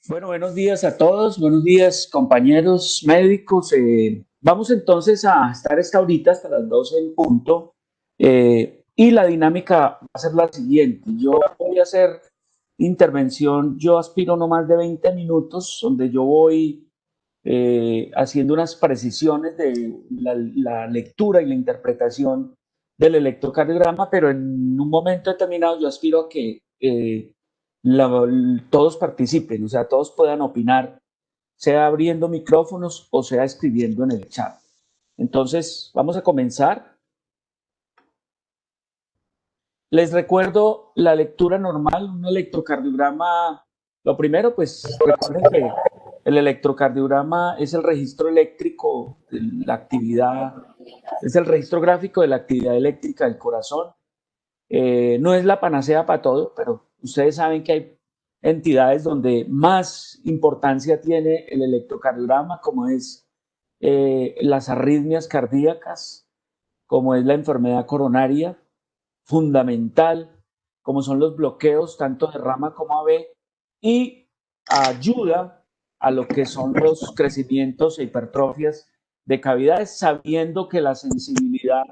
Bueno, buenos días a todos, buenos días compañeros médicos. Vamos entonces a estar esta horita hasta las 12 en punto y la dinámica va a ser la siguiente. Yo voy a hacer intervención, yo aspiro no más de 20 minutos, donde yo voy haciendo unas precisiones de la lectura y la interpretación del electrocardiograma, pero en un momento determinado yo aspiro a que todos participen, o sea, todos puedan opinar, sea abriendo micrófonos o sea escribiendo en el chat. Entonces, vamos a comenzar. Les recuerdo la lectura normal, un electrocardiograma. Lo primero, pues recuerden que el electrocardiograma es el registro eléctrico de la actividad, es el registro gráfico de la actividad eléctrica del corazón. No es la panacea para todo, pero ustedes saben que hay entidades donde más importancia tiene el electrocardiograma, como es las arritmias cardíacas, como es la enfermedad coronaria, fundamental, como son los bloqueos tanto de rama como AB, y ayuda a lo que son los crecimientos e hipertrofias de cavidades, sabiendo que la sensibilidad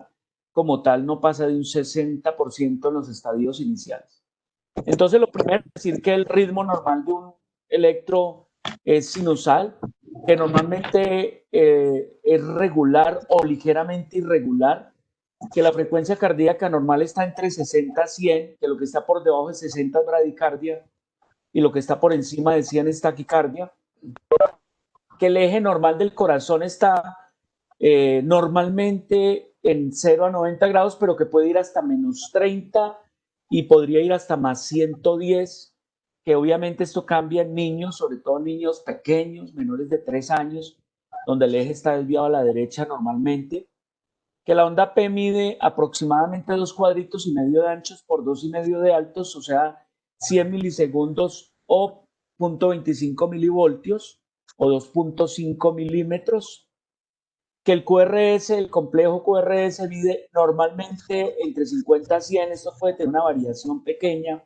como tal no pasa de un 60% en los estadios iniciales. Entonces, lo primero es decir que el ritmo normal de un electro es sinusal, que normalmente es regular o ligeramente irregular, que la frecuencia cardíaca normal está entre 60 a 100, que lo que está por debajo de 60 es bradicardia y lo que está por encima de 100 es taquicardia, que el eje normal del corazón está normalmente en 0 a 90 grados, pero que puede ir hasta menos 30 y podría ir hasta más 110, que obviamente esto cambia en niños, sobre todo niños pequeños, menores de 3 años, donde el eje está desviado a la derecha normalmente, que la onda P mide aproximadamente 2 cuadritos y medio de anchos por 2 y medio de altos, o sea, 100 milisegundos o 0.25 milivoltios o 2.5 milímetros, que el QRS, el complejo QRS mide normalmente entre 50 a 100, esto puede tener una variación pequeña,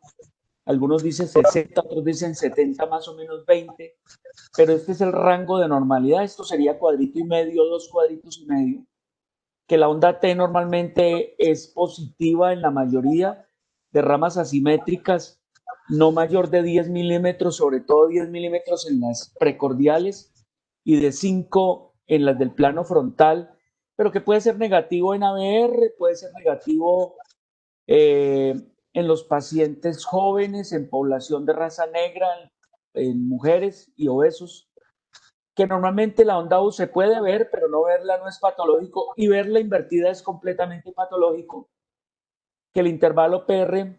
algunos dicen 60, otros dicen 70, más o menos 20, pero este es el rango de normalidad, esto sería cuadrito y medio, 2 cuadritos y medio, que la onda T normalmente es positiva en la mayoría de ramas asimétricas, no mayor de 10 milímetros, sobre todo 10 milímetros en las precordiales y de 5 en las del plano frontal, pero que puede ser negativo en ABR, puede ser negativo en los pacientes jóvenes, en población de raza negra, en mujeres y obesos, que normalmente la onda U se puede ver, pero no verla no es patológico, y verla invertida es completamente patológico, que el intervalo PR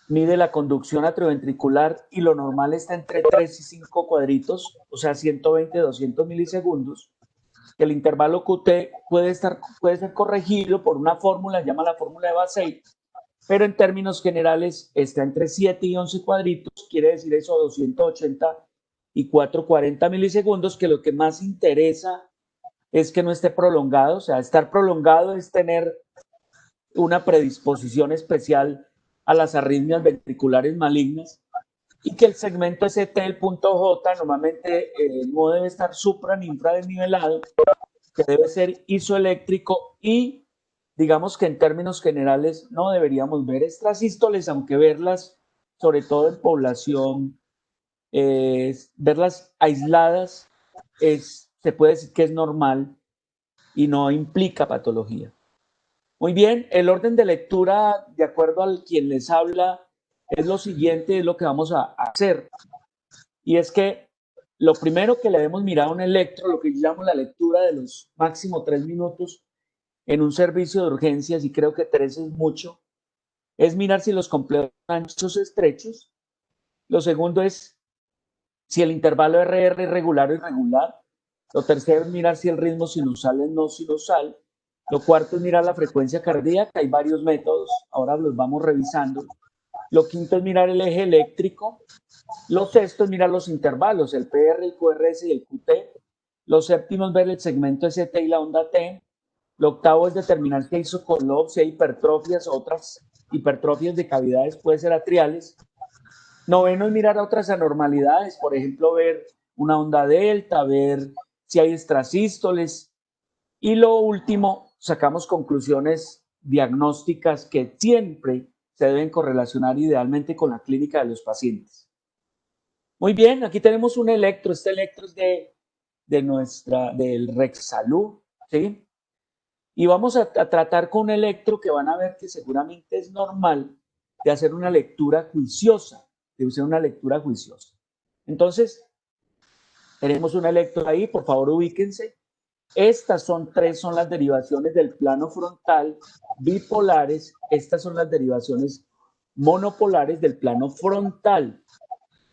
mide la conducción atrioventricular y lo normal está entre 3 y 5 cuadritos, o sea, 120, 200 milisegundos, que el intervalo QT puede ser corregido por una fórmula, llama la fórmula de Basey, pero en términos generales está entre 7 y 11 cuadritos, quiere decir eso 280 y 440 milisegundos, que lo que más interesa es que no esté prolongado, o sea, estar prolongado es tener una predisposición especial a las arritmias ventriculares malignas y que el segmento ST, el punto J, normalmente no debe estar supra ni infradesnivelado, que debe ser isoeléctrico y digamos que en términos generales no deberíamos ver extrasístoles, aunque verlas, sobre todo en población, verlas aisladas, se puede decir que es normal y no implica patología. Muy bien, el orden de lectura, de acuerdo al quien les habla, es lo siguiente, es lo que vamos a hacer. Y es que lo primero que le debemos mirar a un electro, lo que yo llamo la lectura de los máximo 3 minutos en un servicio de urgencias, y creo que 3 es mucho, es mirar si los complejos son anchos o estrechos. Lo segundo es si el intervalo RR es regular o irregular. Lo tercero es mirar si el ritmo sinusal es no sinusal. Lo cuarto es mirar la frecuencia cardíaca. Hay varios métodos, ahora los vamos revisando. Lo quinto es mirar el eje eléctrico. Lo sexto es mirar los intervalos, el PR, el QRS y el QT. Lo séptimo es ver el segmento ST y la onda T. Lo octavo es determinar si hay isocolop, si hay hipertrofias, otras hipertrofias de cavidades, puede ser atriales. Noveno es mirar otras anormalidades, por ejemplo, ver una onda delta, ver si hay extrasístoles. Y lo último, sacamos conclusiones diagnósticas que siempre se deben correlacionar idealmente con la clínica de los pacientes. Muy bien, aquí tenemos un electro. Este electro es del Rexsalud, ¿sí? Y vamos a tratar con un electro que van a ver que seguramente es normal de hacer una lectura juiciosa, de hacer una lectura juiciosa. Entonces, tenemos un electro ahí, por favor ubíquense. Estas son las derivaciones del plano frontal bipolares. Estas son las derivaciones monopolares del plano frontal.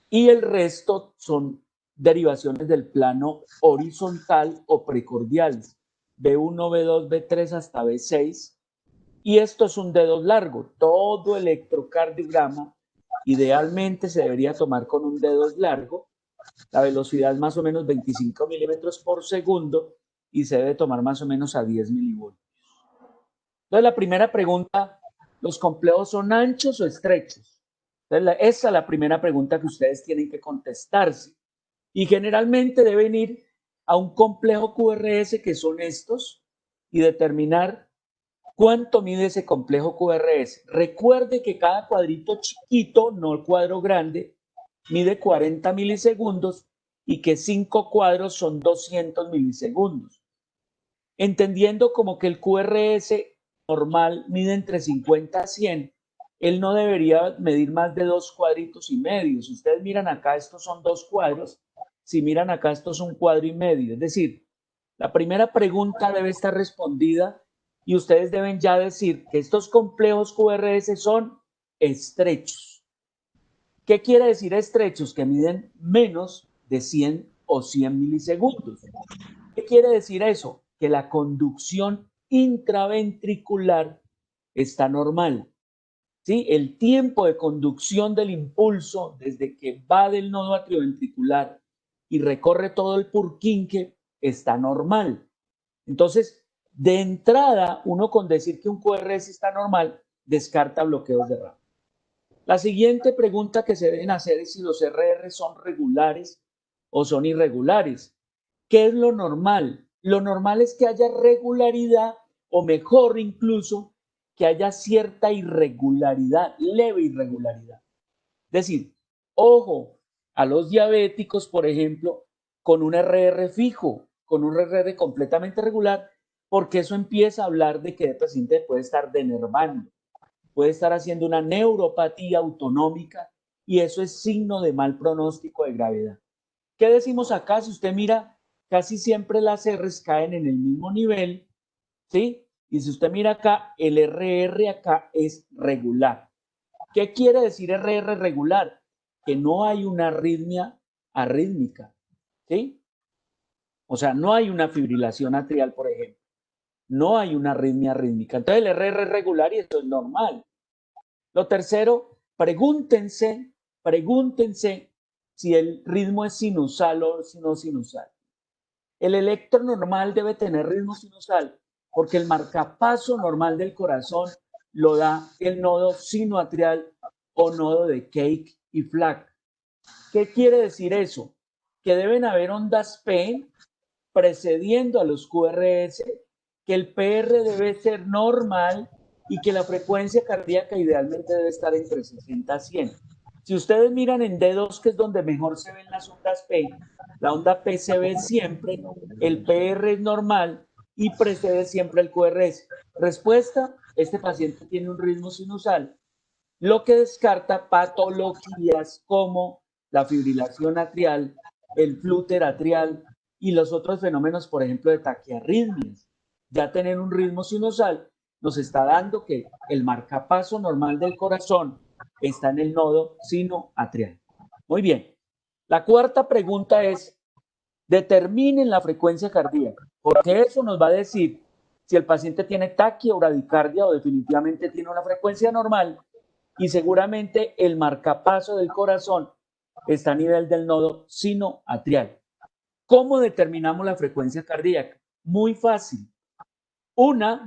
Y el resto son derivaciones del plano horizontal o precordiales. B1, B2, B3 hasta B6. Y esto es un dedo largo. Todo electrocardiograma idealmente se debería tomar con un dedo largo. La velocidad es más o menos 25 milímetros por segundo y se debe tomar más o menos a 10 milivoltios. Entonces, la primera pregunta, ¿los complejos son anchos o estrechos? Entonces, esa es la primera pregunta que ustedes tienen que contestarse. Y generalmente deben ir a un complejo QRS, que son estos, y determinar cuánto mide ese complejo QRS. Recuerde que cada cuadrito chiquito, no el cuadro grande, mide 40 milisegundos y que 5 cuadros son 200 milisegundos. Entendiendo como que el QRS normal mide entre 50 a 100, él no debería medir más de 2 cuadritos y medio. Si ustedes miran acá, estos son 2 cuadros. Si miran acá, esto es 1 cuadro y medio. Es decir, la primera pregunta debe estar respondida y ustedes deben ya decir que estos complejos QRS son estrechos. ¿Qué quiere decir estrechos? Que miden menos de 100 o 100 milisegundos. ¿Qué quiere decir eso? Que la conducción intraventricular está normal. ¿Sí? El tiempo de conducción del impulso desde que va del nodo atrioventricular y recorre todo el Purkinje está normal. Entonces, de entrada, uno con decir que un QRS está normal, descarta bloqueos de RAM. La siguiente pregunta que se deben hacer es si los RR son regulares o son irregulares. ¿Qué es lo normal? Lo normal es que haya regularidad o mejor incluso que haya cierta irregularidad, leve irregularidad. Es decir, ojo a los diabéticos, por ejemplo, con un RR fijo, con un RR completamente regular, porque eso empieza a hablar de que el paciente puede estar denervando, puede estar haciendo una neuropatía autonómica y eso es signo de mal pronóstico de gravedad. ¿Qué decimos acá? Si usted mira, casi siempre las R's caen en el mismo nivel, ¿sí? Y si usted mira acá, el RR acá es regular. ¿Qué quiere decir RR regular? Que no hay una arritmia arrítmica, ¿sí? O sea, no hay una fibrilación atrial, por ejemplo. No hay una arritmia arrítmica. Entonces el RR es regular y eso es normal. Lo tercero, pregúntense si el ritmo es sinusal o no sinusal. El electro normal debe tener ritmo sinusal porque el marcapaso normal del corazón lo da el nodo sinoatrial o nodo de Cake y Flack. ¿Qué quiere decir eso? Que deben haber ondas P precediendo a los QRS, que el PR debe ser normal y que la frecuencia cardíaca idealmente debe estar entre 60 a 100. Si ustedes miran en D2, que es donde mejor se ven las ondas P, la onda P se ve siempre, el PR es normal y precede siempre el QRS. Respuesta, este paciente tiene un ritmo sinusal, lo que descarta patologías como la fibrilación atrial, el flúter atrial y los otros fenómenos, por ejemplo, de taquiarritmias. Ya tener un ritmo sinusal nos está dando que el marcapaso normal del corazón está en el nodo sinoatrial. Muy bien. La cuarta pregunta es, determinen la frecuencia cardíaca, porque eso nos va a decir si el paciente tiene taquia o bradicardia o definitivamente tiene una frecuencia normal y seguramente el marcapaso del corazón está a nivel del nodo sinoatrial. ¿Cómo determinamos la frecuencia cardíaca? Muy fácil.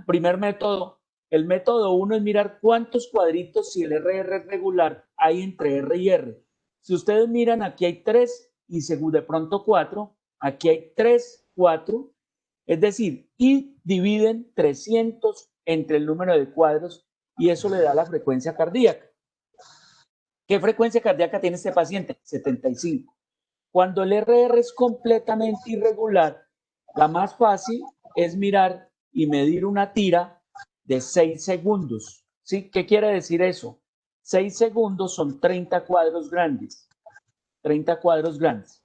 Primer método, el método 1 es mirar cuántos cuadritos, si el RR es regular, hay entre R y R. Si ustedes miran, aquí hay 3 y según de pronto 4, aquí hay 3, 4, es decir, y dividen 300 entre el número de cuadros y eso le da la frecuencia cardíaca. ¿Qué frecuencia cardíaca tiene este paciente? 75. Cuando el RR es completamente irregular, la más fácil es mirar y medir una tira de 6 segundos. ¿Sí? ¿Qué quiere decir eso? 6 segundos son 30 cuadros grandes. 30 cuadros grandes.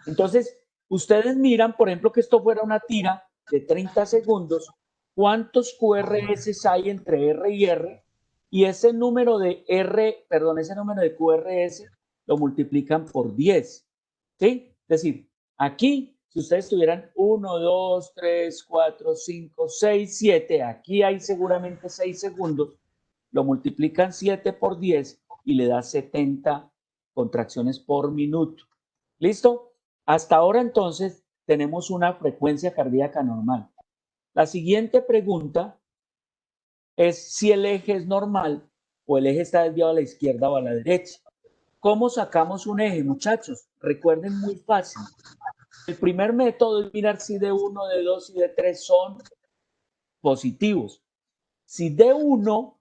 Entonces, ustedes miran, por ejemplo, que esto fuera una tira de 30 segundos, ¿cuántos QRS hay entre R y R? Y ese número de ese número de QRS lo multiplican por 10. ¿Sí? Es decir, aquí, si ustedes tuvieran 1, 2, 3, 4, 5, 6, 7, aquí hay seguramente 6 segundos, lo multiplican 7 por 10 y le da 70 contracciones por minuto. ¿Listo? Hasta ahora entonces tenemos una frecuencia cardíaca normal. La siguiente pregunta es si el eje es normal o el eje está desviado a la izquierda o a la derecha. ¿Cómo sacamos un eje, muchachos? Recuerden, muy fácil. El primer método es mirar si D1, D2 y D3 son positivos. Si D1,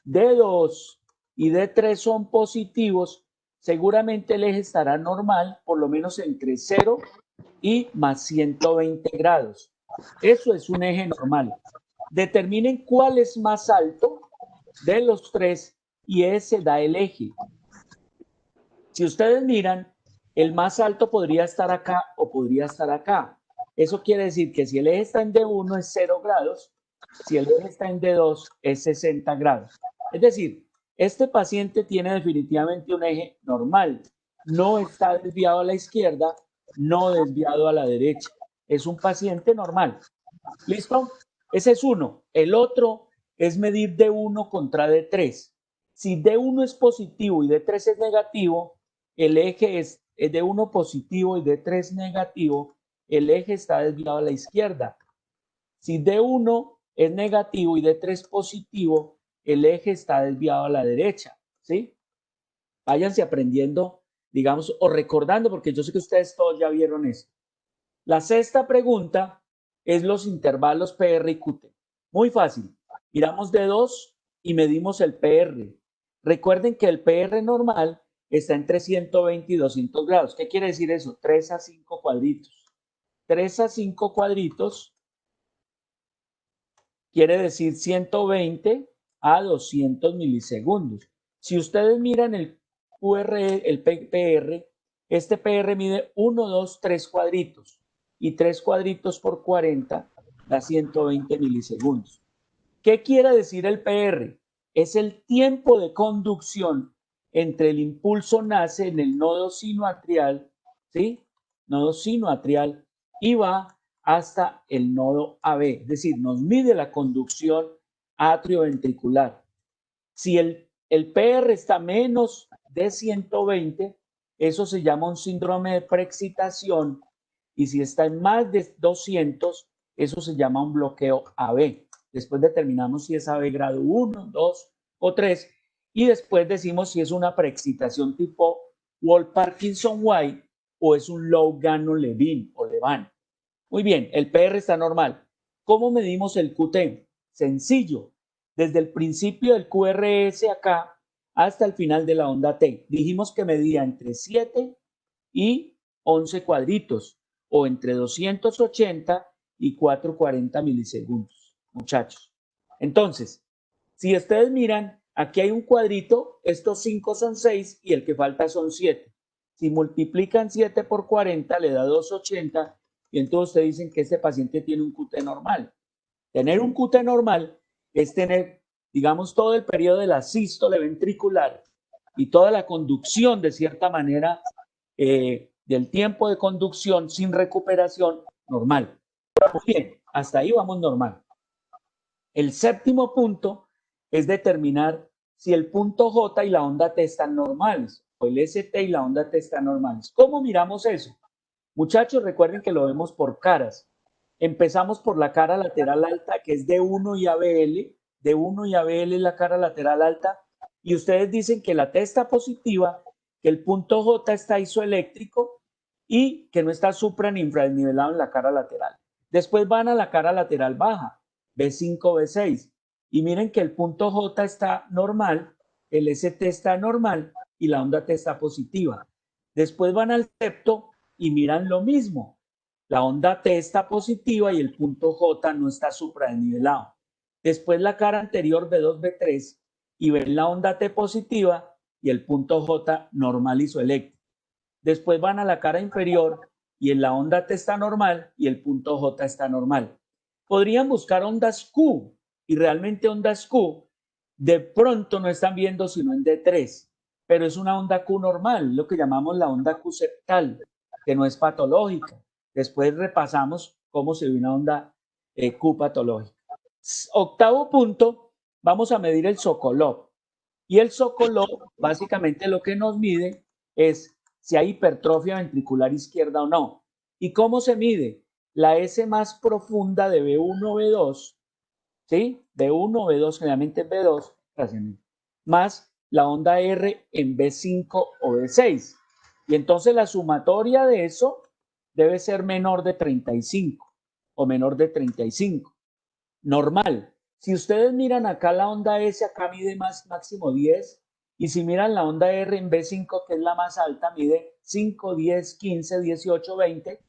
D2 y D3 son positivos, seguramente el eje estará normal, por lo menos entre 0 y más 120 grados. Eso es un eje normal. Determinen cuál es más alto de los tres y ese da el eje. Si ustedes miran, el más alto podría estar acá o podría estar acá. Eso quiere decir que si el eje está en D1 es 0 grados, si el eje está en D2 es 60 grados. Es decir, este paciente tiene definitivamente un eje normal. No está desviado a la izquierda, no desviado a la derecha. Es un paciente normal. ¿Listo? Ese es uno. El otro es medir D1 contra D3. Si D1 es positivo y D3 es negativo, el eje es D1 positivo y D3 negativo, el eje está desviado a la izquierda. Si D1 es negativo y D3 positivo, el eje está desviado a la derecha. ¿Sí? Váyanse aprendiendo, digamos, o recordando, porque yo sé que ustedes todos ya vieron eso. La sexta pregunta es los intervalos PR y QT. Muy fácil. Miramos D2 y medimos el PR. Recuerden que el PR normal está entre 120 y 200 grados. ¿Qué quiere decir eso? 3 a 5 cuadritos. 3 a 5 cuadritos quiere decir 120 a 200 milisegundos. Si ustedes miran el PR, este PR mide 1, 2, 3 cuadritos y 3 cuadritos por 40 da 120 milisegundos. ¿Qué quiere decir el PR? Es el tiempo de conducción entre el impulso nace en el nodo sinoatrial, ¿sí? Nodo sinoatrial y va hasta el nodo AB, es decir, nos mide la conducción atrioventricular. Si el PR está menos de 120, eso se llama un síndrome de preexcitación, y si está en más de 200, eso se llama un bloqueo AB. Después determinamos si es AB grado 1, 2 o 3, y después decimos si es una preexcitación tipo Wall-Parkinson-White o es un Lugano-Levin o Levan. Muy bien, el PR está normal. ¿Cómo medimos el QT? Sencillo. Desde el principio del QRS acá hasta el final de la onda T. Dijimos que medía entre 7 y 11 cuadritos o entre 280 y 440 milisegundos, muchachos. Entonces, si ustedes miran, aquí hay un cuadrito, estos 5 son 6 y el que falta son 7. Si multiplican 7 por 40 le da 280 y entonces ustedes dicen que este paciente tiene un QT normal. Tener un QT normal es tener, digamos, todo el periodo de la sístole ventricular y toda la conducción, de cierta manera, del tiempo de conducción sin recuperación normal. Muy bien, hasta ahí vamos normal. El séptimo punto es determinar si el punto J y la onda T están normales o el ST y la onda T están normales. ¿Cómo miramos eso? Muchachos, recuerden que lo vemos por caras. Empezamos por la cara lateral alta, que es D1 y ABL. D1 y ABL es la cara lateral alta. Y ustedes dicen que la T está positiva, que el punto J está isoeléctrico y que no está supra ni infranivelado en la cara lateral. Después van a la cara lateral baja, B5, B6, y miren que el punto J está normal, el ST está normal y la onda T está positiva. Después van al septo y miran lo mismo. La onda T está positiva y el punto J no está supradenivelado. Después la cara anterior B2, B3 y ven la onda T positiva y el punto J normal isoeléctrico. Después van a la cara inferior y en la onda T está normal y el punto J está normal. Podrían buscar ondas Q y realmente ondas Q de pronto no están viendo sino en D3, pero es una onda Q normal, lo que llamamos la onda Q septal, que no es patológica. Después repasamos cómo se ve una onda Q patológica. Octavo punto, vamos a medir el Sokolov. Y el Sokolov básicamente lo que nos mide es si hay hipertrofia ventricular izquierda o no. ¿Y cómo se mide? La S más profunda de B1, B2, ¿sí? B1, B2, generalmente B2, más la onda R en B5 o B6. Y entonces la sumatoria de eso debe ser menor de 35 o menor de 35. Normal. Si ustedes miran acá la onda S, acá mide máximo 10. Y si miran la onda R en B5, que es la más alta, mide 5, 10, 15, 18, 20.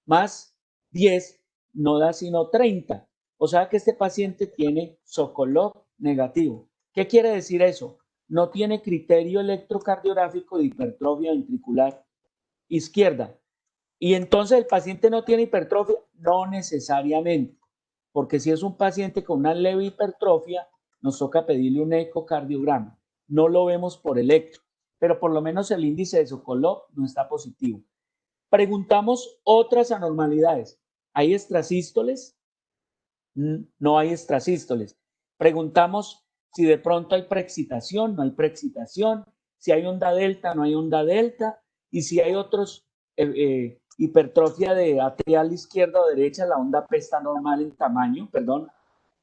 Más 10 no da sino 30. O sea que este paciente tiene Sokolov negativo. ¿Qué quiere decir eso? No tiene criterio electrocardiográfico de hipertrofia ventricular izquierda. Y entonces el paciente no tiene hipertrofia, no necesariamente, porque si es un paciente con una leve hipertrofia, nos toca pedirle un ecocardiograma. No lo vemos por electro, pero por lo menos el índice de Sokolov no está positivo. Preguntamos otras anormalidades. ¿Hay extrasístoles? No hay extrasístoles. Preguntamos si de pronto hay preexcitación, no hay preexcitación, si hay onda delta, no hay onda delta, y si hay otros hipertrofia de atrial izquierda o derecha, la onda P está normal en tamaño, perdón.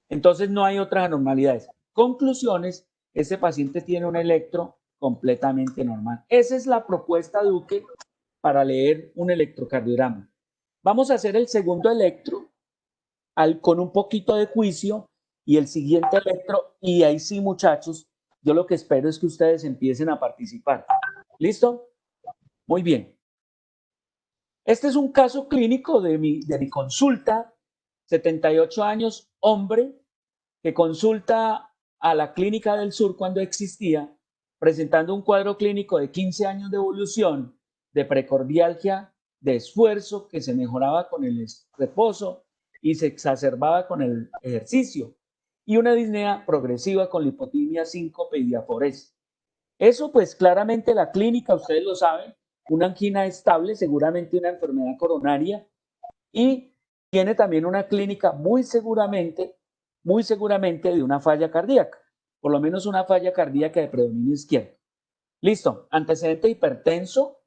Entonces no hay otras anormalidades. Conclusiones, este paciente tiene un electro completamente normal. Esa es la propuesta Duque para leer un electrocardiograma. Vamos a hacer el segundo electro con un poquito de juicio y el siguiente electro, y ahí sí, muchachos, yo lo que espero es que ustedes empiecen a participar. ¿Listo? Muy bien. Este es un caso clínico de mi consulta, 78 años, hombre, que consulta a la Clínica del Sur cuando existía, presentando un cuadro clínico de 15 años de evolución, de precordialgia, de esfuerzo que se mejoraba con el reposo y se exacerbaba con el ejercicio, y una disnea progresiva con lipotimia, síncope y diaforesis. Eso pues claramente la clínica, ustedes lo saben, una angina estable, seguramente una enfermedad coronaria, y tiene también una clínica muy seguramente de una falla cardíaca, por lo menos una falla cardíaca de predominio izquierdo. Listo, antecedente hipertenso,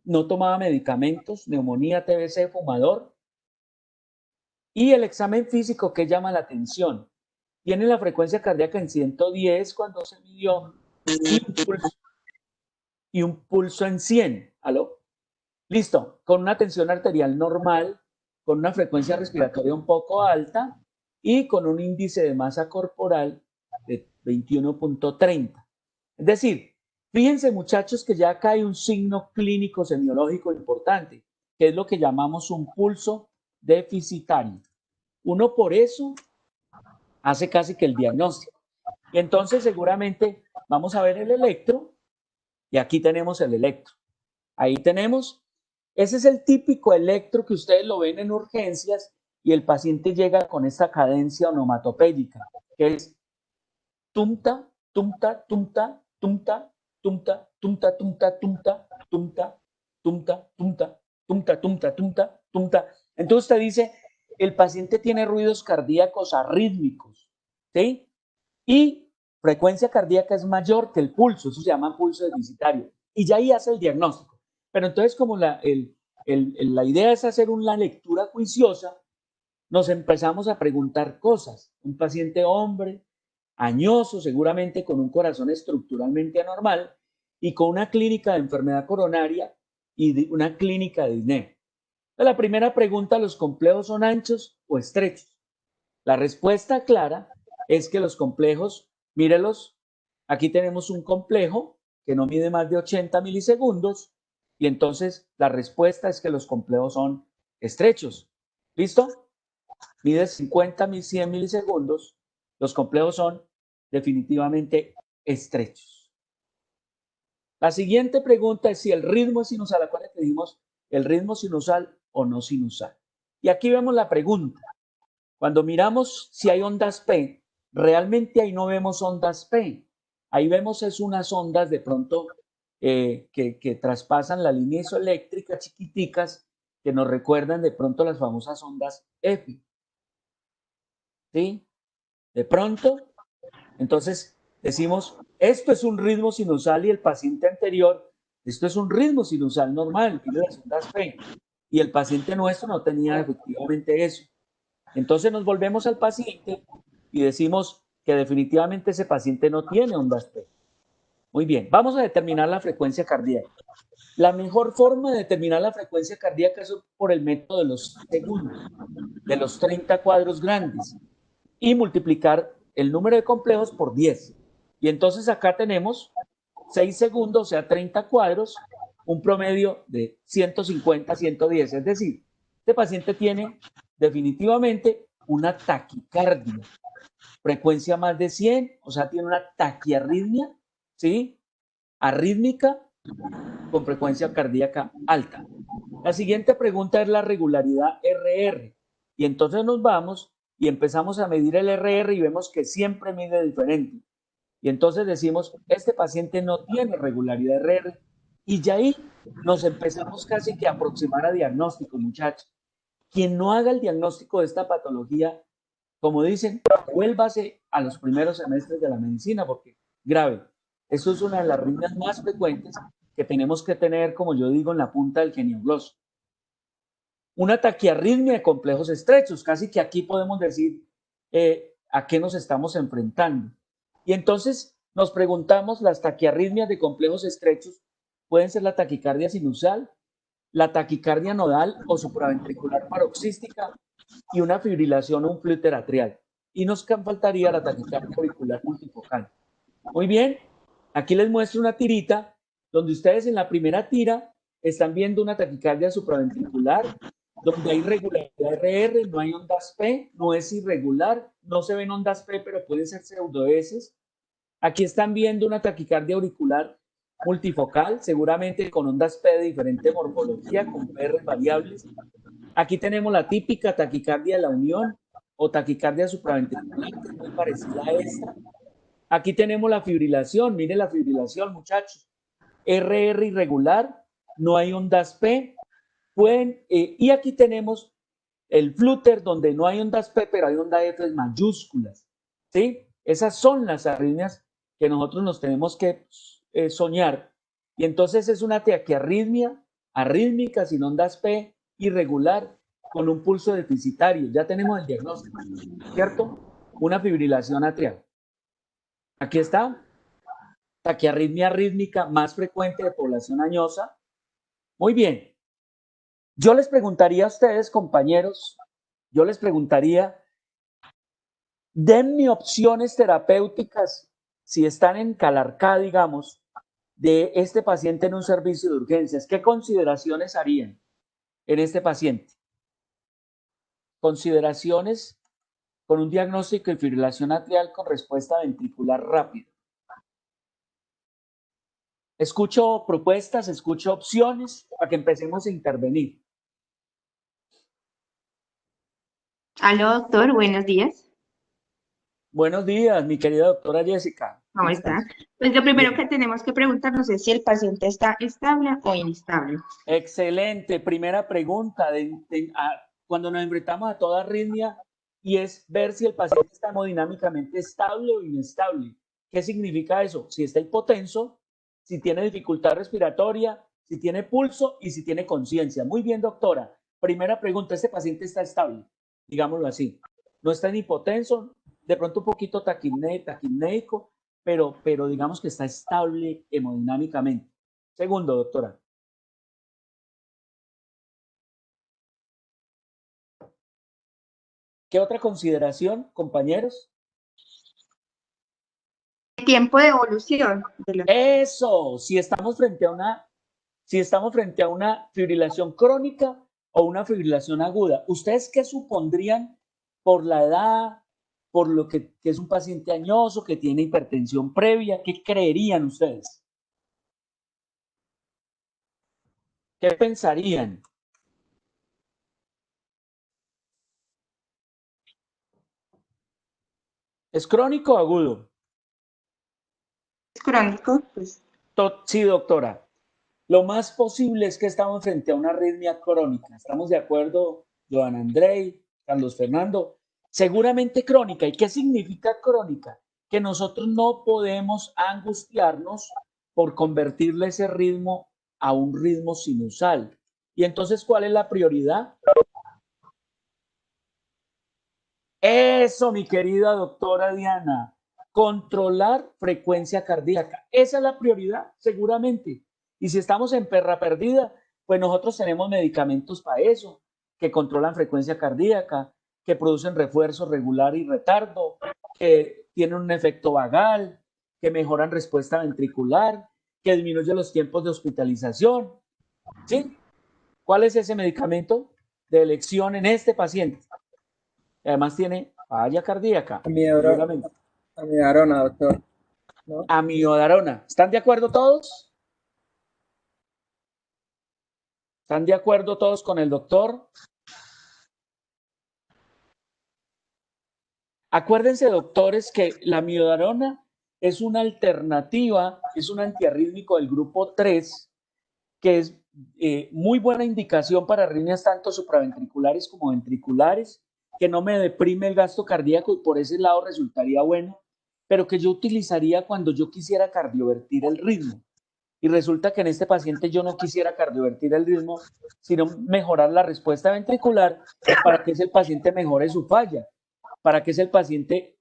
no tomaba medicamentos, neumonía, TBC, fumador. Y el examen físico que llama la atención, tiene la frecuencia cardíaca en 110 cuando se midió y un pulso en 100. ¿Aló? Listo, con una tensión arterial normal, con una frecuencia respiratoria un poco alta y con un índice de masa corporal de 21.30. Es decir, fíjense muchachos que ya acá hay un signo clínico semiológico importante, que es lo que llamamos un pulso deficitario. Uno por eso hace casi que el diagnóstico. Y entonces seguramente vamos a ver el electro y aquí tenemos el electro. Ahí tenemos, ese es el típico electro que ustedes lo ven en urgencias y el paciente llega con esta cadencia onomatopédica, que es tumta, tumta, tumta, tumta, tumta, tumta, tumta, tumta, tumta, tumta, tumta, tumta, tumta, tumta, tumta. Entonces usted dice, el paciente tiene ruidos cardíacos arrítmicos, ¿sí? Y frecuencia cardíaca es mayor que el pulso, eso se llama pulso deficitario. Y ya ahí hace el diagnóstico. Pero entonces como la idea es hacer una lectura juiciosa, nos empezamos a preguntar cosas. Un paciente hombre, añoso, seguramente con un corazón estructuralmente anormal, y con una clínica de enfermedad coronaria y una clínica de disnea. La primera pregunta, ¿los complejos son anchos o estrechos? La respuesta clara es que los complejos, mírelos, aquí tenemos un complejo que no mide más de 80 milisegundos y entonces la respuesta es que los complejos son estrechos. ¿Listo? Mide 50 100 milisegundos, los complejos son definitivamente estrechos. La siguiente pregunta es si el ritmo es sinusal. Acuérdense que dijimos el ritmo sinusal o no sinusal. Y aquí vemos la pregunta. Cuando miramos si hay ondas P, realmente ahí no vemos ondas P. Ahí vemos es unas ondas de pronto que traspasan la línea isoeléctrica chiquiticas que nos recuerdan de pronto las famosas ondas F. ¿Sí? De pronto, entonces decimos, esto es un ritmo sinusal y el paciente anterior, esto es un ritmo sinusal normal, tiene las ondas P. Y el paciente nuestro no tenía efectivamente eso. Entonces nos volvemos al paciente y decimos que definitivamente ese paciente no tiene ondas P. Muy bien, vamos a determinar la frecuencia cardíaca. La mejor forma de determinar la frecuencia cardíaca es por el método de los segundos, de los 30 cuadros grandes, y multiplicar el número de complejos por 10. Y entonces acá tenemos 6 segundos, o sea, 30 cuadros, un promedio de 150, 110. Es decir, este paciente tiene definitivamente una taquicardia, frecuencia más de 100, o sea, tiene una taquiarritmia, ¿sí? Arrítmica con frecuencia cardíaca alta. La siguiente pregunta es la regularidad RR. Y entonces nos vamos y empezamos a medir el RR y vemos que siempre mide diferente. Y entonces decimos, este paciente no tiene regularidad RR. Y ya ahí nos empezamos casi que a aproximar a diagnóstico, muchachos. Quien no haga el diagnóstico de esta patología, como dicen, vuélvase a los primeros semestres de la medicina, porque grave. Eso es una de las arritmias más frecuentes que tenemos que tener, como yo digo, en la punta del geniogloso. Una taquiarritmia de complejos estrechos, casi que aquí podemos decir a qué nos estamos enfrentando. Y entonces nos preguntamos, las taquiarritmias de complejos estrechos pueden ser la taquicardia sinusal, la taquicardia nodal o supraventricular paroxística y una fibrilación o un flúter atrial. Y nos faltaría la taquicardia auricular multifocal. Muy bien, aquí les muestro una tirita donde ustedes en la primera tira están viendo una taquicardia supraventricular, donde hay regularidad RR, no hay ondas P, no es irregular, no se ven ondas P, pero pueden ser pseudoeses. Aquí están viendo una taquicardia auricular multifocal, seguramente con ondas P de diferente morfología, con PR variables. Aquí tenemos la típica taquicardia de la unión o taquicardia supraventricular, que es muy parecida a esta. Aquí tenemos la fibrilación, mire la fibrilación, muchachos. RR irregular, no hay ondas P. Y aquí tenemos el flúter, donde no hay ondas P, pero hay ondas F mayúsculas. ¿Sí? Esas son las arritmias que nosotros nos tenemos que soñar. Y entonces es una taquiarritmia arrítmica sin ondas P, irregular, con un pulso deficitario. Ya tenemos el diagnóstico, ¿cierto? Una fibrilación atrial. Aquí está, taquiarritmia rítmica más frecuente de población añosa. Muy bien. Yo les preguntaría a ustedes, compañeros, yo les preguntaría, denme opciones terapéuticas si están en Calarcá, digamos, de este paciente en un servicio de urgencias. ¿Qué consideraciones harían en este paciente? Consideraciones con un diagnóstico de fibrilación atrial con respuesta ventricular rápida. Escucho propuestas, escucho opciones para que empecemos a intervenir. Aló, doctor, buenos días. Buenos días, mi querida doctora Jessica. ¿Cómo ¿Cómo está? estás? Pues lo primero Bien. que tenemos que preguntarnos es si el paciente está estable o inestable. Excelente. Primera pregunta. Cuando nos enfrentamos a toda arritmia y es ver si el paciente está hemodinámicamente estable o inestable. ¿Qué significa eso? Si está hipotenso, si tiene dificultad respiratoria, si tiene pulso y si tiene conciencia. Muy bien, doctora. Primera pregunta, ¿este paciente está estable? Digámoslo así. No está en hipotenso, de pronto un poquito taquipnéico, pero digamos que está estable hemodinámicamente. Segundo, doctora. ¿Qué otra consideración, compañeros? Tiempo de evolución de los... Eso, si estamos frente a una fibrilación crónica o una fibrilación aguda, ¿ustedes qué supondrían por la edad, por lo que es un paciente añoso, que tiene hipertensión previa? ¿Qué creerían ustedes? ¿Qué pensarían? ¿Es crónico o agudo? Es crónico, pues. Sí, doctora. Lo más posible es que estamos frente a una arritmia crónica. ¿Estamos de acuerdo, Joan Andrei, Carlos Fernando? Seguramente crónica. ¿Y qué significa crónica? Que nosotros no podemos angustiarnos por convertirle ese ritmo a un ritmo sinusal. Y entonces, ¿cuál es la prioridad? Eso, mi querida doctora Diana, controlar frecuencia cardíaca. Esa es la prioridad, seguramente. Y si estamos en perra perdida, pues nosotros tenemos medicamentos para eso, que controlan frecuencia cardíaca, que producen refuerzo regular y retardo, que tienen un efecto vagal, que mejoran respuesta ventricular, que disminuyen los tiempos de hospitalización. ¿Sí? ¿Cuál es ese medicamento de elección en este paciente? Además tiene falla cardíaca, seguramente. Amiodarona, doctor, ¿no? Amiodarona. ¿Están de acuerdo todos? ¿Están de acuerdo todos con el doctor? Acuérdense, doctores, que la amiodarona es una alternativa, es un antiarrítmico del grupo 3, que es muy buena indicación para arritmias tanto supraventriculares como ventriculares, que no me deprime el gasto cardíaco y por ese lado resultaría bueno, pero que yo utilizaría cuando yo quisiera cardiovertir el ritmo. Y resulta que en este paciente yo no quisiera cardiovertir el ritmo, sino mejorar la respuesta ventricular para que ese paciente mejore su falla, para que ese paciente...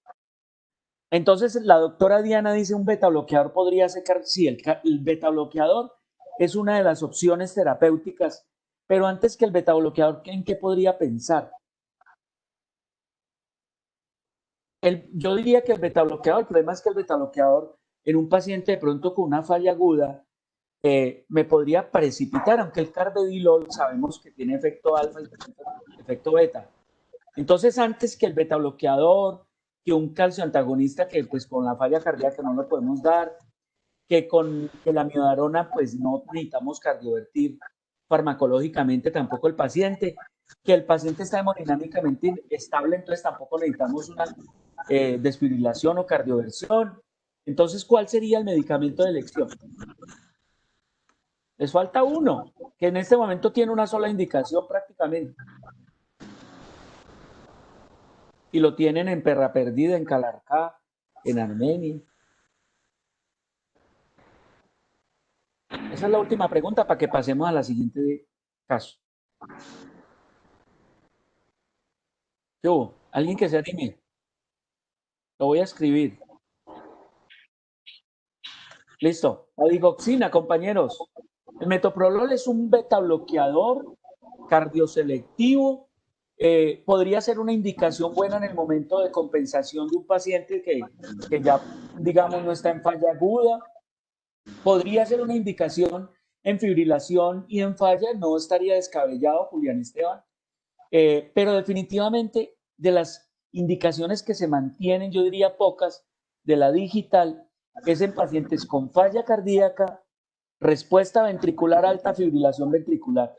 Entonces la doctora Diana dice un beta bloqueador podría ser, sí, el beta bloqueador es una de las opciones terapéuticas, pero antes que el beta bloqueador, ¿en qué podría pensar? Yo diría que el beta bloqueador, el problema es que el beta bloqueador en un paciente de pronto con una falla aguda, me podría precipitar, aunque el carvedilol sabemos que tiene efecto alfa y efecto beta. Entonces, antes que el beta bloqueador, que un calcio antagonista que pues con la falla cardíaca no lo podemos dar, que con la amiodarona pues no necesitamos cardiovertir farmacológicamente tampoco el paciente, que el paciente está hemodinámicamente estable, entonces tampoco necesitamos una desfibrilación o cardioversión. Entonces, ¿cuál sería el medicamento de elección? Les falta uno, que en este momento tiene una sola indicación prácticamente. Y lo tienen en Perra Perdida, en Calarcá, en Armenia. Esa es la última pregunta para que pasemos a la siguiente caso. ¿Qué hubo? ¿Alguien que se anime? Lo voy a escribir. Listo. La digoxina, compañeros. El metoprolol es un beta bloqueador cardioselectivo. Podría ser una indicación buena en el momento de compensación de un paciente que ya, digamos, no está en falla aguda. Podría ser una indicación en fibrilación y en falla, no estaría descabellado, Julián Esteban. Pero definitivamente de las indicaciones que se mantienen, yo diría pocas, de la digital, es en pacientes con falla cardíaca, respuesta ventricular alta, fibrilación ventricular,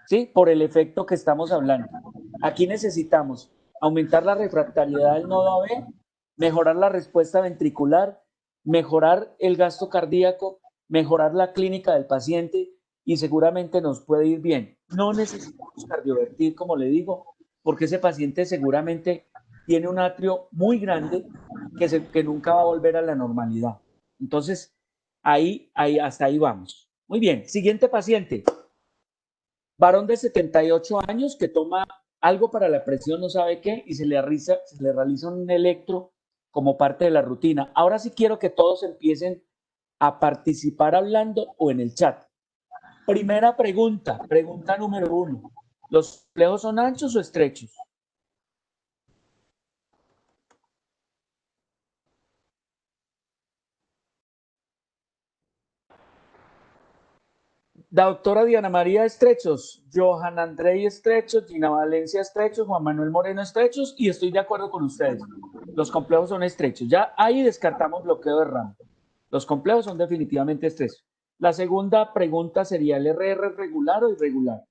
¿sí? Por el efecto que estamos hablando. Aquí necesitamos aumentar la refractariedad del nodo AB, mejorar la respuesta ventricular, mejorar el gasto cardíaco, mejorar la clínica del paciente y seguramente nos puede ir bien. No necesitamos cardiovertir, como le digo, porque ese paciente seguramente tiene un atrio muy grande que nunca va a volver a la normalidad. Entonces, hasta ahí vamos. Muy bien, siguiente paciente. Varón de 78 años que toma algo para la presión, no sabe qué, y se le realiza un electro como parte de la rutina. Ahora sí quiero que todos empiecen a participar hablando o en el chat. Primera pregunta, pregunta número 1. ¿Los complejos son anchos o estrechos? Doctora Diana María Estrechos, Johan Andrei Estrechos, Gina Valencia Estrechos, Juan Manuel Moreno Estrechos, y estoy de acuerdo con ustedes. Los complejos son estrechos. Ya ahí descartamos bloqueo de RAM. Los complejos son definitivamente estrechos. La segunda pregunta sería, ¿el RR regular o irregular?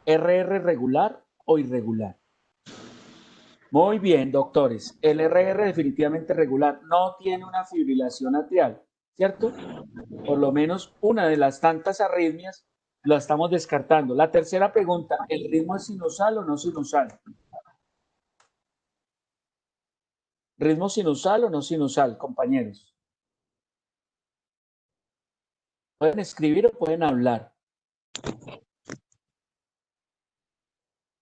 ¿RR regular o irregular? Muy bien, doctores. El RR definitivamente regular. No tiene una fibrilación atrial, ¿cierto? Por lo menos una de las tantas arritmias la estamos descartando. La tercera pregunta, ¿el ritmo es sinusal o no sinusal? ¿Ritmo sinusal o no sinusal, compañeros? Pueden escribir o pueden hablar.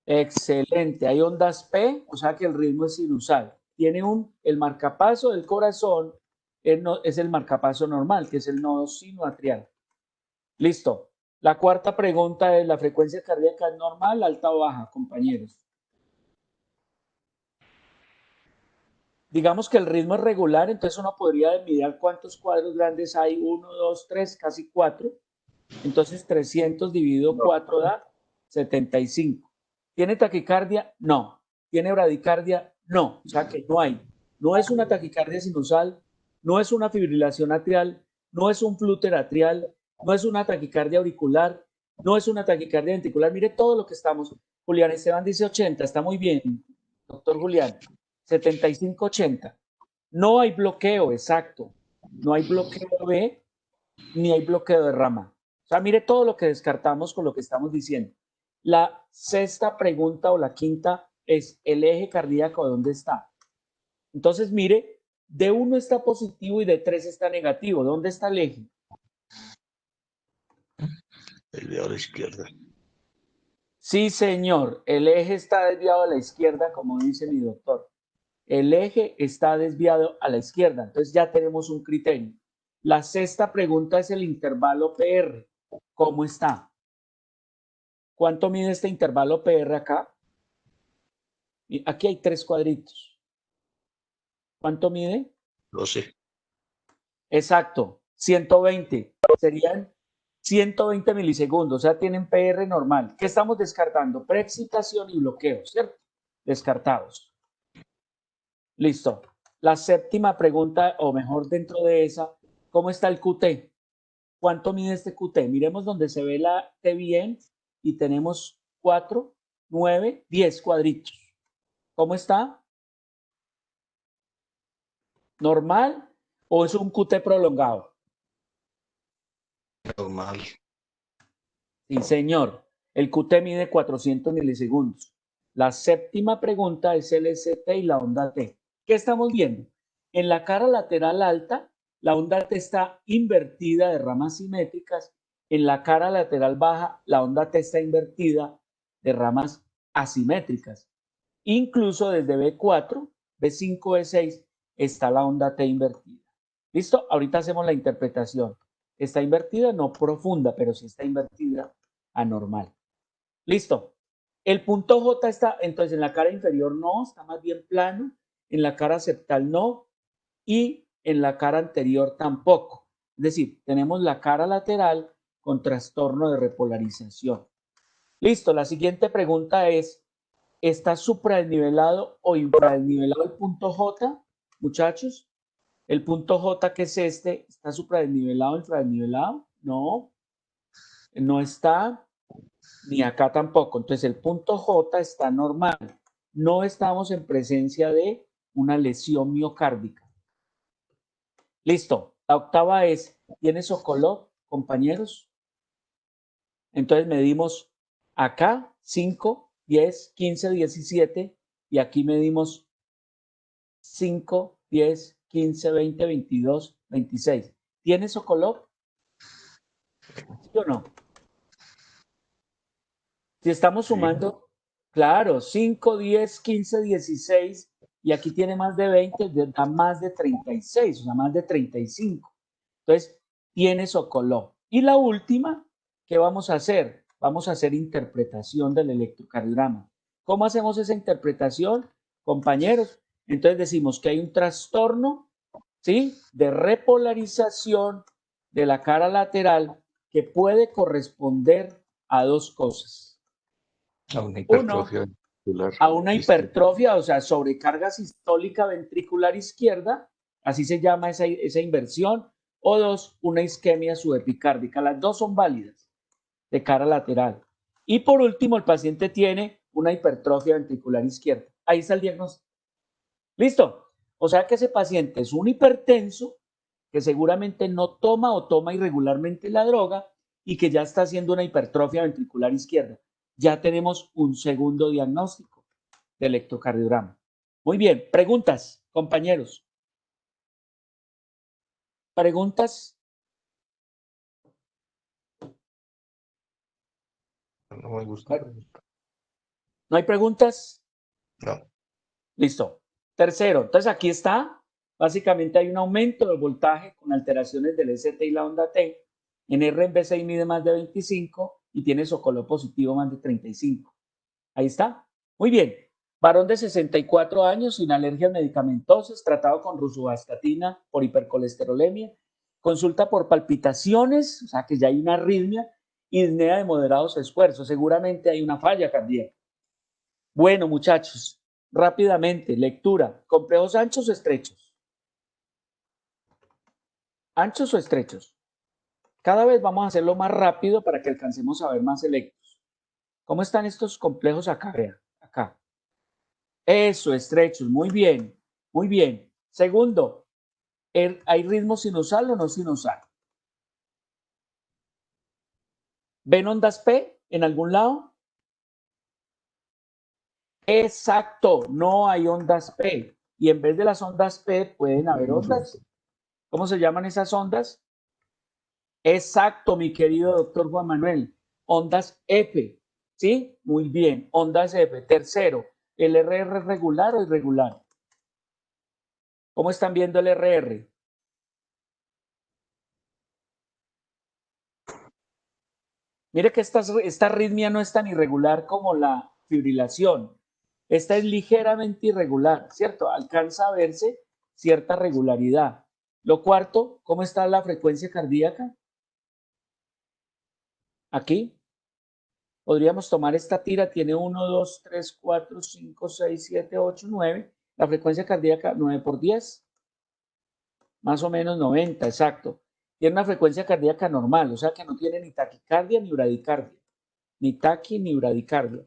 Excelente. Hay ondas P, o sea que el ritmo es sinusal. Tiene el marcapaso del corazón, es el marcapaso normal, que es el nodo sinoatrial. Listo. La cuarta pregunta es, ¿la frecuencia cardíaca es normal, alta o baja, compañeros? Digamos que el ritmo es regular, entonces uno podría mirar cuántos cuadros grandes hay, 1, 2, 3, casi 4. Entonces 300 dividido 4 da 75. ¿Tiene taquicardia? No. ¿Tiene bradicardia? No. O sea que no hay. No es una taquicardia sinusal, no es una fibrilación atrial, no es un flúter atrial, no es una taquicardia auricular, no es una taquicardia ventricular. Mire todo lo que estamos. Julián Esteban dice 80, está muy bien, doctor Julián. 75-80. No hay bloqueo, exacto. No hay bloqueo B, ni hay bloqueo de rama. O sea, mire todo lo que descartamos con lo que estamos diciendo. La sexta pregunta o la quinta es, ¿el eje cardíaco dónde está? Entonces, mire, de 1 está positivo y de 3 está negativo. ¿Dónde está el eje? Desviado a la izquierda. Sí, señor. El eje está desviado a la izquierda, como dice mi doctor. El eje está desviado a la izquierda. Entonces ya tenemos un criterio. La sexta pregunta es el intervalo PR. ¿Cómo está? ¿Cuánto mide este intervalo PR acá? Aquí hay 3 cuadritos. ¿Cuánto mide? Lo sé. Exacto, 120. Serían 120 milisegundos, o sea, tienen PR normal. ¿Qué estamos descartando? Preexcitación y bloqueo, ¿cierto? Descartados. Listo. La séptima pregunta, o mejor dentro de esa, ¿cómo está el QT? ¿Cuánto mide este QT? Miremos donde se ve la T bien y tenemos 4, 9, 10 cuadritos. ¿Cómo está? ¿Normal o es un QT prolongado? Normal. Sí, señor. El QT mide 400 milisegundos. La séptima pregunta es el ST y la onda T. ¿Qué estamos viendo? En la cara lateral alta, la onda T está invertida de ramas simétricas. En la cara lateral baja, la onda T está invertida de ramas asimétricas. Incluso desde B4, B5, B6 está la onda T invertida. ¿Listo? Ahorita hacemos la interpretación. Está invertida, no profunda, pero sí está invertida anormal. Listo. El punto J está, entonces en la cara inferior no, está más bien plano, en la cara septal no y en la cara anterior tampoco. Es decir, tenemos la cara lateral con trastorno de repolarización. Listo, la siguiente pregunta es, ¿está supradesnivelado o infradesnivelado el punto J, muchachos? El punto J, que es este, ¿está supradesnivelado o infradesnivelado? No, no está, ni acá tampoco. Entonces el punto J está normal. No estamos en presencia de una lesión miocárdica. Listo. La octava es, ¿tiene Sokolov, compañeros? Entonces medimos acá 5, 10, 15, 17 y aquí medimos 5, 10, 15, 20, 22, 26. ¿Tiene Sokolov? ¿Sí o no? Si estamos Sí. sumando, Claro, 5, 10, 15, 16, y aquí tiene más de 20, da más de 36, o sea, más de 35. Entonces, tiene Sokolov. Y la última, ¿qué vamos a hacer? Vamos a hacer interpretación del electrocardiograma. ¿Cómo hacemos esa interpretación, compañeros? Entonces decimos que hay un trastorno, ¿sí?, de repolarización de la cara lateral que puede corresponder a dos cosas. A una Uno, hipertrofia ventricular a una izquierda. hipertrofia, o sea, sobrecarga sistólica ventricular izquierda, así se llama esa inversión, o dos, una isquemia subepicárdica. Las dos son válidas de cara lateral. Y por último, el paciente tiene una hipertrofia ventricular izquierda. Ahí está el diagnóstico. ¿Listo? O sea que ese paciente es un hipertenso que seguramente no toma o toma irregularmente la droga y que ya está haciendo una hipertrofia ventricular izquierda. Ya tenemos un segundo diagnóstico de electrocardiograma. Muy bien, preguntas, compañeros. ¿Preguntas? No me gusta. ¿No hay preguntas? No. Listo. Tercero, entonces aquí está. Básicamente hay un aumento del voltaje con alteraciones del ST y la onda T. En RMB6 mide más de 25 y tiene Sokolov positivo más de 35. Ahí está. Muy bien. Varón de 64 años sin alergias medicamentosas, tratado con rosuvastatina por hipercolesterolemia, consulta por palpitaciones, o sea que ya hay una arritmia, y disnea de moderados esfuerzos. Seguramente hay una falla cardíaca. Bueno, muchachos, rápidamente, lectura. ¿Complejos anchos o estrechos? ¿Anchos o estrechos? Cada vez vamos a hacerlo más rápido para que alcancemos a ver más electros. ¿Cómo están estos complejos acá? Vean, acá. Eso, estrechos, muy bien, muy bien. Segundo, ¿hay ritmo sinusal o no sinusal? ¿Ven ondas P en algún lado? Exacto, no hay ondas P. Y en vez de las ondas P pueden haber ondas. ¿Cómo se llaman esas ondas? Exacto, mi querido doctor Juan Manuel. Ondas F. ¿Sí? Muy bien, ondas F. Tercero, ¿el RR es regular o irregular? ¿Cómo están viendo el RR? Mire que esta arritmia no es tan irregular como la fibrilación. Esta es ligeramente irregular, ¿cierto? Alcanza a verse cierta regularidad. Lo cuarto, ¿cómo está la frecuencia cardíaca? Aquí. Podríamos tomar esta tira, tiene 1, 2, 3, 4, 5, 6, 7, 8, 9. La frecuencia cardíaca 9 por 10, más o menos 90, exacto. Tiene una frecuencia cardíaca normal, o sea que no tiene ni taquicardia ni bradicardia. Ni taqui ni bradicardia.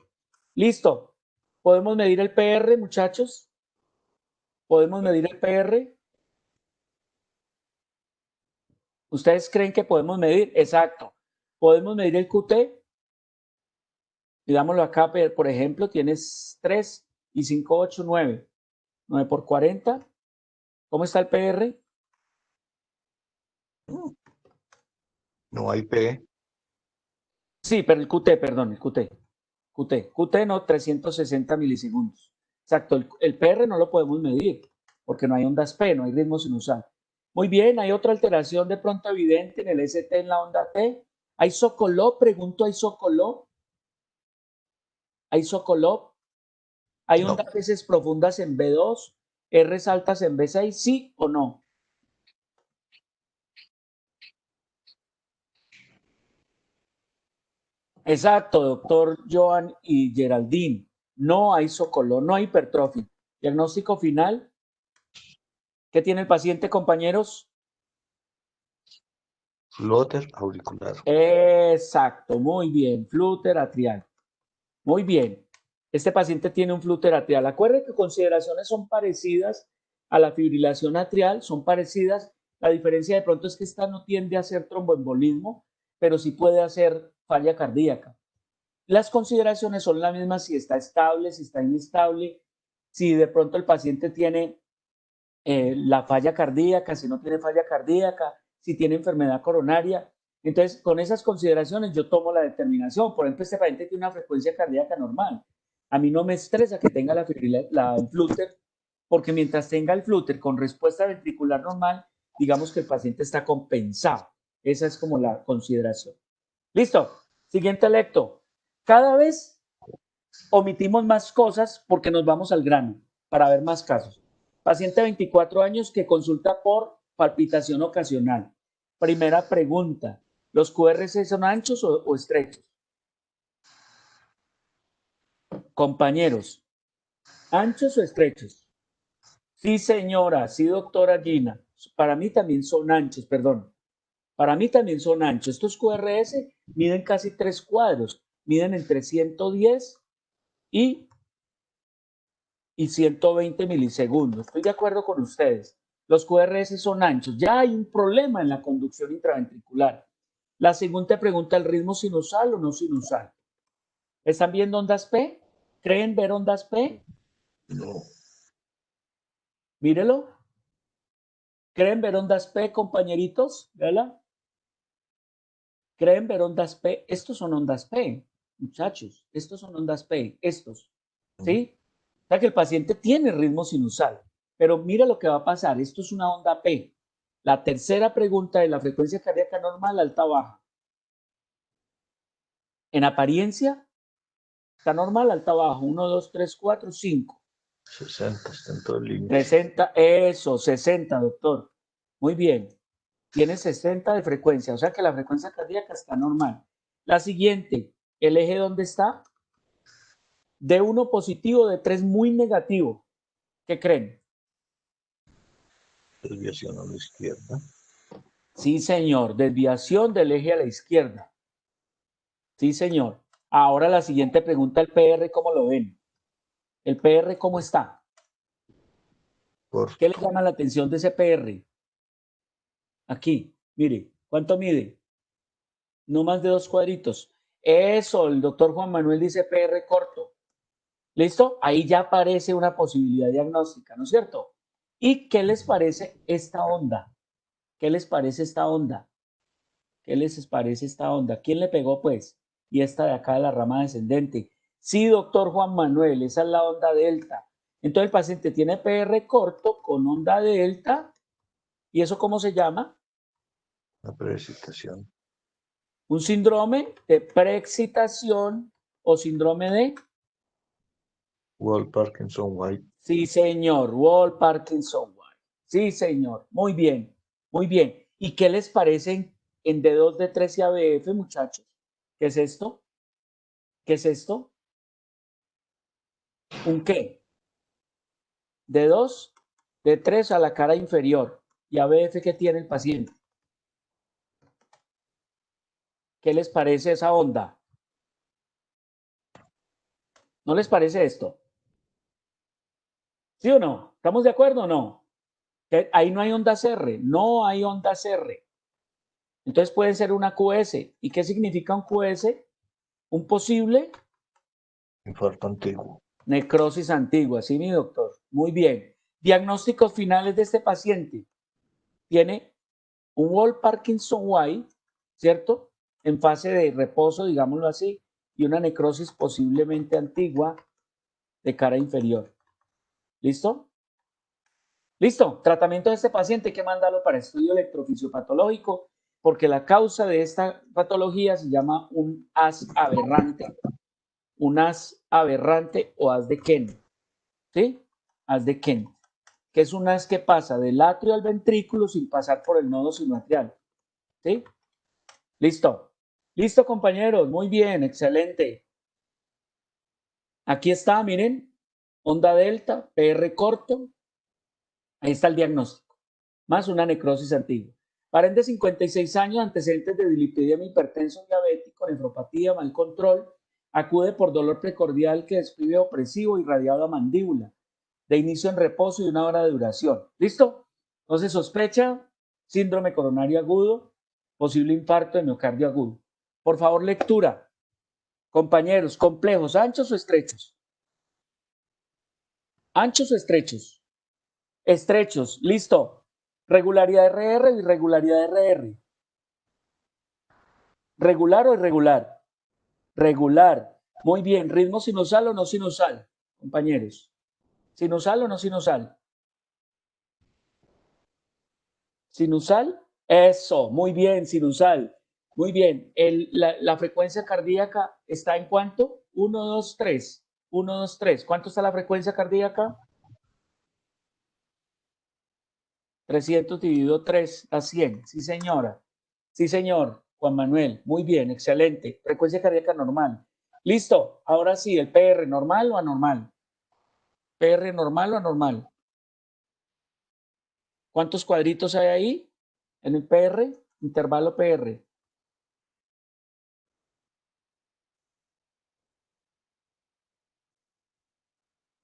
Listo. ¿Podemos medir el PR, muchachos? ¿Podemos medir el PR? ¿Ustedes creen que podemos medir? Exacto. ¿Podemos medir el QT? Digámoslo acá, por ejemplo, tienes 3 y 5, 8, 9. 9 por 40. ¿Cómo está el PR? No hay P. Sí, pero el QT, perdón, el QT. QT no, 360 milisegundos. Exacto, el PR no lo podemos medir porque no hay ondas P, no hay ritmo sinusal. Muy bien, ¿hay otra alteración de pronto evidente en el ST en la onda T? ¿Hay Sokolov? Pregunto, ¿hay Sokolov? ¿Hay Sokolov? ¿Hay No. ondas veces profundas en B2? ¿Rs altas en B6? ¿Sí o no? Exacto, doctor Joan y Geraldine. No hay Sokolov, no hay hipertrofia. Diagnóstico final. ¿Qué tiene el paciente, compañeros? Flutter auricular. Exacto, muy bien. Flúter atrial. Muy bien. Este paciente tiene un flúter atrial. Acuérdense que consideraciones son parecidas a la fibrilación atrial, son parecidas. La diferencia de pronto es que esta no tiende a hacer tromboembolismo, pero sí puede hacer falla cardíaca. Las consideraciones son las mismas si está estable, si está inestable, si de pronto el paciente tiene la falla cardíaca, si no tiene falla cardíaca, si tiene enfermedad coronaria. Entonces, con esas consideraciones yo tomo la determinación. Por ejemplo, este paciente tiene una frecuencia cardíaca normal. A mí no me estresa que tenga el flúter, porque mientras tenga el flúter con respuesta ventricular normal, digamos que el paciente está compensado. Esa es como la consideración. Listo. Siguiente lecto. Cada vez omitimos más cosas porque nos vamos al grano para ver más casos. Paciente de 24 años que consulta por palpitación ocasional. Primera pregunta. ¿Los QRS son anchos o estrechos? Compañeros, ¿anchos o estrechos? Sí, señora, sí, doctora Gina. Para mí también son anchos, perdón. Para mí también son anchos. Estos QRS miden casi 3 cuadros. Miden entre 110 y 120 milisegundos. Estoy de acuerdo con ustedes. Los QRS son anchos. Ya hay un problema en la conducción intraventricular. La segunda pregunta, ¿el ritmo sinusal o no sinusal? ¿Están viendo ondas P? ¿Creen ver ondas P? No. Mírelo. ¿Creen ver ondas P, compañeritos? ¿Verdad? ¿Creen ver ondas P? Estos son ondas P, muchachos. Estos son ondas P. Estos. ¿Sí? O sea que el paciente tiene ritmo sinusal. Pero mira lo que va a pasar. Esto es una onda P. La tercera pregunta es la frecuencia cardíaca normal, alta o baja. En apariencia, está normal, alta o baja. 1, 2, 3, 4, 5. 60, está en todo el límite. 60, eso, 60, doctor. Muy bien. Tiene 60 de frecuencia, o sea que la frecuencia cardíaca está normal. La siguiente, ¿el eje dónde está? De 1 positivo, de 3 muy negativo. ¿Qué creen? Desviación a la izquierda. Sí, señor, desviación del eje a la izquierda. Sí, señor. Ahora la siguiente pregunta, ¿el PR cómo lo ven? ¿El PR cómo está? Corto. ¿Qué le llama la atención de ese PR? Aquí, mire, ¿cuánto mide? No más de 2 cuadritos. Eso, el doctor Juan Manuel dice PR corto. ¿Listo? Ahí ya aparece una posibilidad diagnóstica, ¿no es cierto? ¿Y qué les parece esta onda? ¿Qué les parece esta onda? ¿Qué les parece esta onda? ¿Quién le pegó, pues? Y esta de acá de la rama descendente. Sí, doctor Juan Manuel, esa es la onda delta. Entonces el paciente tiene PR corto con onda delta. ¿Y eso cómo se llama? La preexcitación. Un síndrome de preexcitación o síndrome de... Wall Parkinson White. Sí, señor, Wall Parkinson White. Sí, señor, muy bien, muy bien. ¿Y qué les parecen en D2, D3 y ABF, muchachos? ¿Qué es esto? ¿Qué es esto? ¿Un qué? D2, D3 a la cara inferior. ¿Y ABF qué tiene el paciente? ¿Qué les parece esa onda? ¿No les parece esto? ¿Sí o no? ¿Estamos de acuerdo o no? Que ahí no hay ondas R, no hay ondas R. Entonces puede ser una QS. ¿Y qué significa un QS? Un posible Infarto antiguo. necrosis antigua. Sí, mi doctor. Muy bien. Diagnósticos finales de este paciente. Tiene un Wall Parkinson White, ¿cierto? En fase de reposo, digámoslo así, y una necrosis posiblemente antigua de cara inferior. ¿Listo? Listo. Tratamiento de este paciente hay que mandarlo para estudio electrofisiopatológico porque la causa de esta patología se llama un haz aberrante. Un haz aberrante o haz de Kent. ¿Sí? Haz de Kent. Que es un haz que pasa del atrio al ventrículo sin pasar por el nodo sinoatrial. ¿Sí? Listo. Listo, compañeros. Muy bien. Excelente. Aquí está, miren. Onda delta, PR corto. Ahí está el diagnóstico. Más una necrosis antigua. Paren de 56 años, antecedentes de dislipidemia, hipertenso, diabético, nefropatía, mal control. Acude por dolor precordial que describe opresivo irradiado a mandíbula. De inicio en reposo y 1 hora de duración. ¿Listo? Entonces sospecha síndrome coronario agudo, posible infarto de miocardio agudo. Por favor, lectura. Compañeros, complejos, ¿anchos o estrechos? ¿Anchos o estrechos? Estrechos, listo. Regularidad RR, irregularidad RR. ¿Regular o irregular? Regular. Muy bien, ¿ritmo sinusal o no sinusal, compañeros? ¿Sinusal o no sinusal? ¿Sinusal? Eso, muy bien, sinusal. Muy bien. La frecuencia cardíaca está en ¿cuánto? 1, 2, 3. 1, 2, 3. ¿Cuánto está la frecuencia cardíaca? 300 dividido 3 a 100. Sí, señora. Sí, señor. Juan Manuel. Muy bien, excelente. Frecuencia cardíaca normal. Listo. Ahora sí, el PR, ¿normal o anormal? PR, ¿normal o anormal? ¿Cuántos cuadritos hay ahí en el PR? Intervalo PR.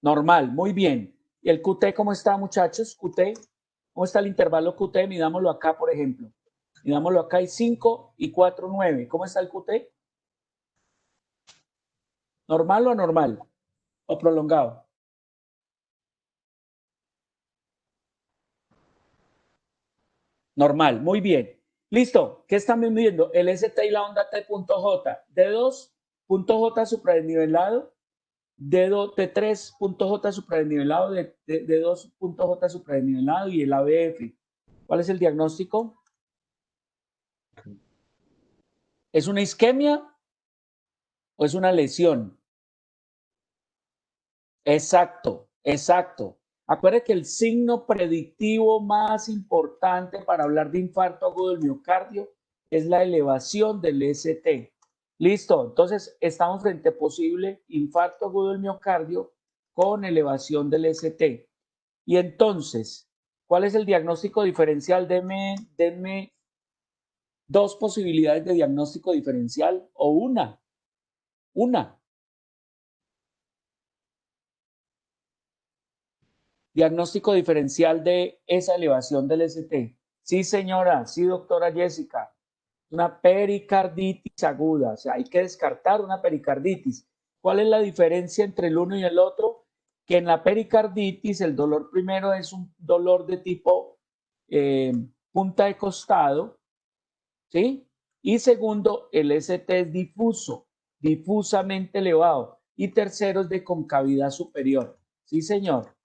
Normal, muy bien. ¿Y el QT cómo está, muchachos? QT, ¿cómo está el intervalo QT? Midámoslo acá, por ejemplo. Midámoslo acá, hay 5 y 4, 9. ¿Cómo está el QT? ¿Normal o anormal? ¿O prolongado? Normal, muy bien. Listo, ¿qué están midiendo? El ST y la onda T.J. D2, punto J supradesnivelado, D3, punto J supradesnivelado, D2, punto J supradesnivelado y el ABF. ¿Cuál es el diagnóstico? ¿Es una isquemia o es una lesión? Exacto, exacto. Acuérdense que el signo predictivo más importante para hablar de infarto agudo del miocardio es la elevación del ST. Listo, entonces estamos frente a posible infarto agudo del miocardio con elevación del ST. Y entonces, ¿cuál es el diagnóstico diferencial? Denme dos posibilidades de diagnóstico diferencial o una. Diagnóstico diferencial de esa elevación del ST. Sí, señora, sí, doctora Jessica. Una pericarditis aguda, o sea, hay que descartar una pericarditis. ¿Cuál es la diferencia entre el uno y el otro? Que en la pericarditis el dolor primero es un dolor de tipo punta de costado, ¿sí? Y segundo, el ST es difuso, difusamente elevado. Y tercero es de concavidad superior. Sí, señor.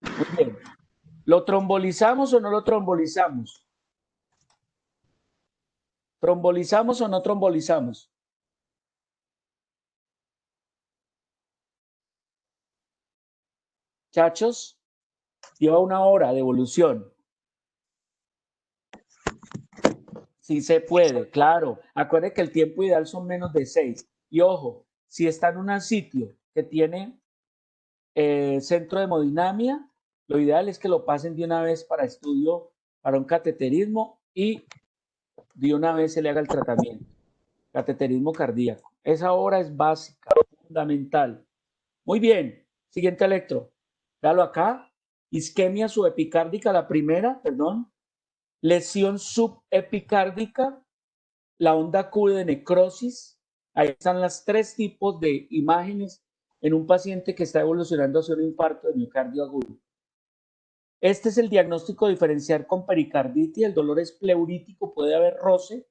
Muy bien. ¿Lo trombolizamos o no lo trombolizamos? ¿Trombolizamos o no trombolizamos? Chachos, lleva 1 hora de evolución. Sí se puede, claro. Acuérdense que el tiempo ideal son menos de 6. Y ojo, si está en un sitio que tiene centro de hemodinamia, lo ideal es que lo pasen de una vez para estudio, para un cateterismo y de una vez se le haga el tratamiento. Cateterismo cardíaco. Esa hora es básica, fundamental. Muy bien. Siguiente electro. Véalo acá. Isquemia subepicárdica, la primera, perdón. Lesión subepicárdica, la onda Q de necrosis. Ahí están las 3 tipos de imágenes en un paciente que está evolucionando hacia un infarto de miocardio agudo. Este es el diagnóstico diferencial con pericarditis. El dolor es pleurítico, puede haber roce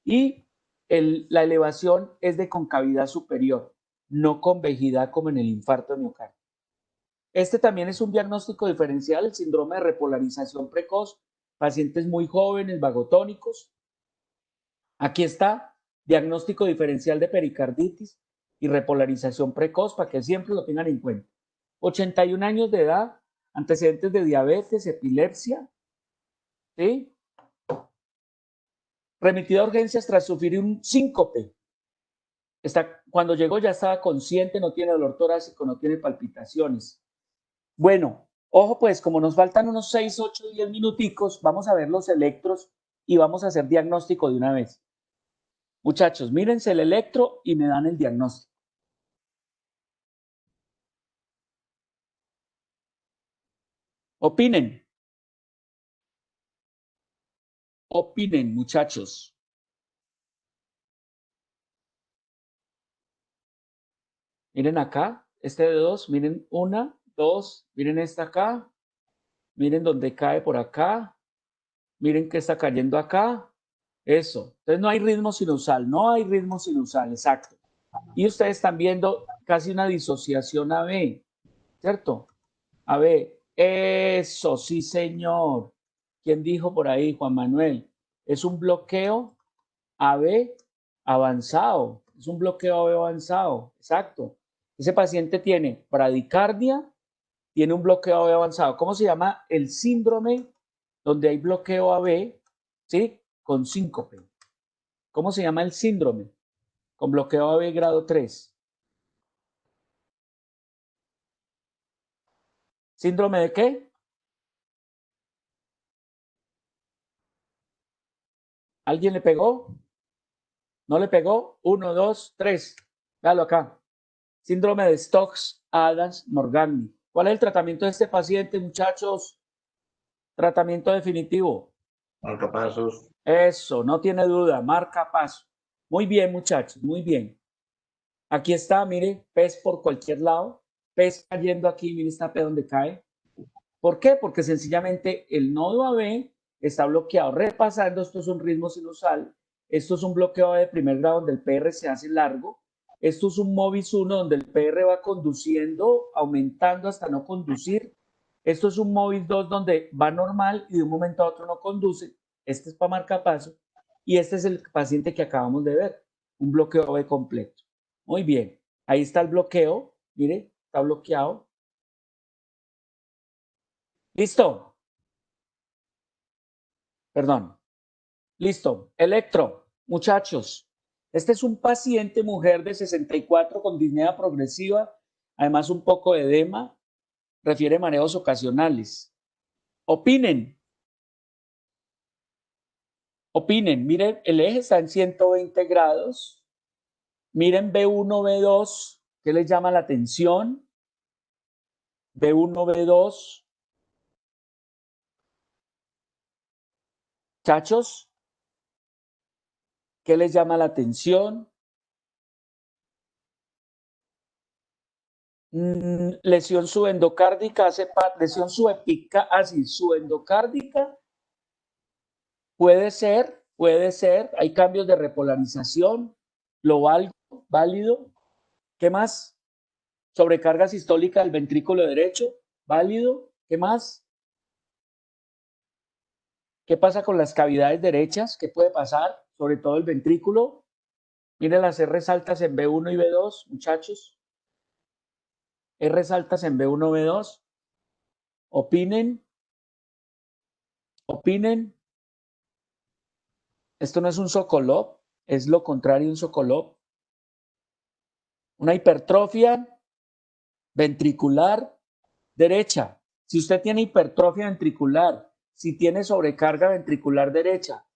y la elevación es de concavidad superior, no convejidad como en el infarto de miocardio. Este también es un diagnóstico diferencial, el síndrome de repolarización precoz, pacientes muy jóvenes, vagotónicos. Aquí está, diagnóstico diferencial de pericarditis y repolarización precoz, para que siempre lo tengan en cuenta. 81 años de edad, antecedentes de diabetes, epilepsia, ¿sí? Remitido a urgencias tras sufrir un síncope. Cuando llegó ya estaba consciente, no tiene dolor torácico, no tiene palpitaciones. Bueno, ojo pues, como nos faltan unos 6, 8, 10 minuticos, vamos a ver los electros y vamos a hacer diagnóstico de una vez. Muchachos, mírense el electro y me dan el diagnóstico. Opinen. Opinen, muchachos. Miren acá, este de 2, miren 1, 2, miren esta acá, miren donde cae por acá, miren que está cayendo acá, eso. Entonces no hay ritmo sinusal, exacto. Y ustedes están viendo casi una disociación AB, ¿cierto? AB, eso, sí, señor. ¿Quién dijo por ahí, Juan Manuel? Es un bloqueo AB avanzado. Es un bloqueo AB avanzado, exacto. Ese paciente tiene bradicardia, tiene un bloqueo AB avanzado. ¿Cómo se llama el síndrome donde hay bloqueo AB, ¿sí? Con síncope. ¿Cómo se llama el síndrome? Con bloqueo AB grado 3. ¿Síndrome de qué? ¿Alguien le pegó? ¿No le pegó? 1, 2, 3. Véalo acá. Síndrome de Stokes-Adams-Morgagni. ¿Cuál es el tratamiento de este paciente, muchachos? Tratamiento definitivo. Marcapasos. Eso, no tiene duda. Marca paso. Muy bien, muchachos, muy bien. Aquí está, mire, pez por cualquier lado. Pez cayendo aquí, mire esta pez donde cae. ¿Por qué? Porque sencillamente el nodo AB está bloqueado. Repasando, esto es un ritmo sinusal. Esto es un bloqueo de primer grado donde el PR se hace largo. Esto es un MOVIS 1 donde el PR va conduciendo, aumentando hasta no conducir. Esto es un MOVIS 2 donde va normal y de un momento a otro no conduce. Este es para marcapaso. Y este es el paciente que acabamos de ver, un bloqueo AB completo. Muy bien, ahí está el bloqueo. Mire, está bloqueado. ¿Listo? Perdón. Listo. Electro, muchachos. Este es un paciente mujer de 64 con disnea progresiva, además un poco de edema, refiere mareos ocasionales. Opinen. Opinen. Miren, el eje está en 120 grados. Miren B1, B2. ¿Qué les llama la atención? B1, B2. Muchachos, ¿qué les llama la atención? Lesión subendocárdica, lesión subendocárdica, puede ser, hay cambios de repolarización, lo válido. ¿Qué más? Sobrecarga sistólica del ventrículo derecho, válido. ¿Qué más? ¿Qué pasa con las cavidades derechas? ¿Qué puede pasar? Sobre todo el ventrículo. Miren las R altas en B1 y B2, muchachos. R altas en B1, B2. Opinen. Opinen. Esto no es un Sokolov, es lo contrario de un Sokolov. Una hipertrofia ventricular derecha. Si usted tiene hipertrofia ventricular, si tiene sobrecarga ventricular derecha,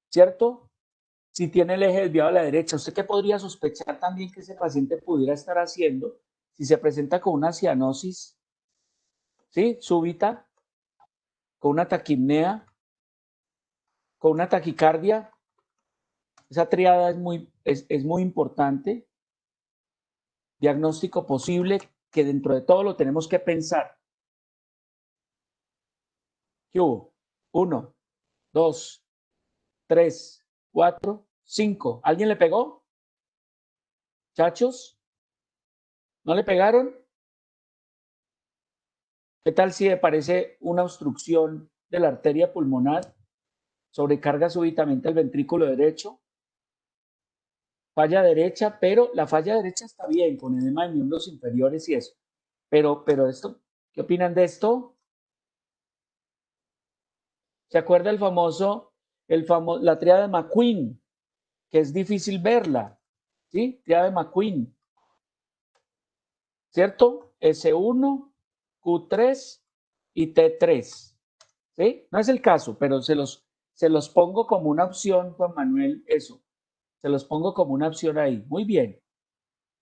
¿cierto? Si tiene el eje desviado a la derecha, ¿usted qué podría sospechar también que ese paciente pudiera estar haciendo si se presenta con una cianosis, ¿sí? Súbita, con una taquipnea, con una taquicardia? Esa triada es muy importante. Diagnóstico posible que dentro de todo lo tenemos que pensar. ¿Qué hubo? 1, 2, 3, 4, 5. ¿Alguien le pegó? ¿Chachos? ¿No le pegaron? ¿Qué tal si aparece una obstrucción de la arteria pulmonar? Sobrecarga súbitamente el ventrículo derecho. Falla derecha, pero la falla derecha está bien, con edema de miembros inferiores y eso. Pero esto, ¿qué opinan de esto? ¿Se acuerda la tríada de McQueen? Que es difícil verla, ¿sí? Tríada de McQueen, ¿cierto? S1, Q3 y T3, ¿sí? No es el caso, pero se los pongo como una opción, Juan Manuel, eso. Se los pongo como una opción ahí. Muy bien.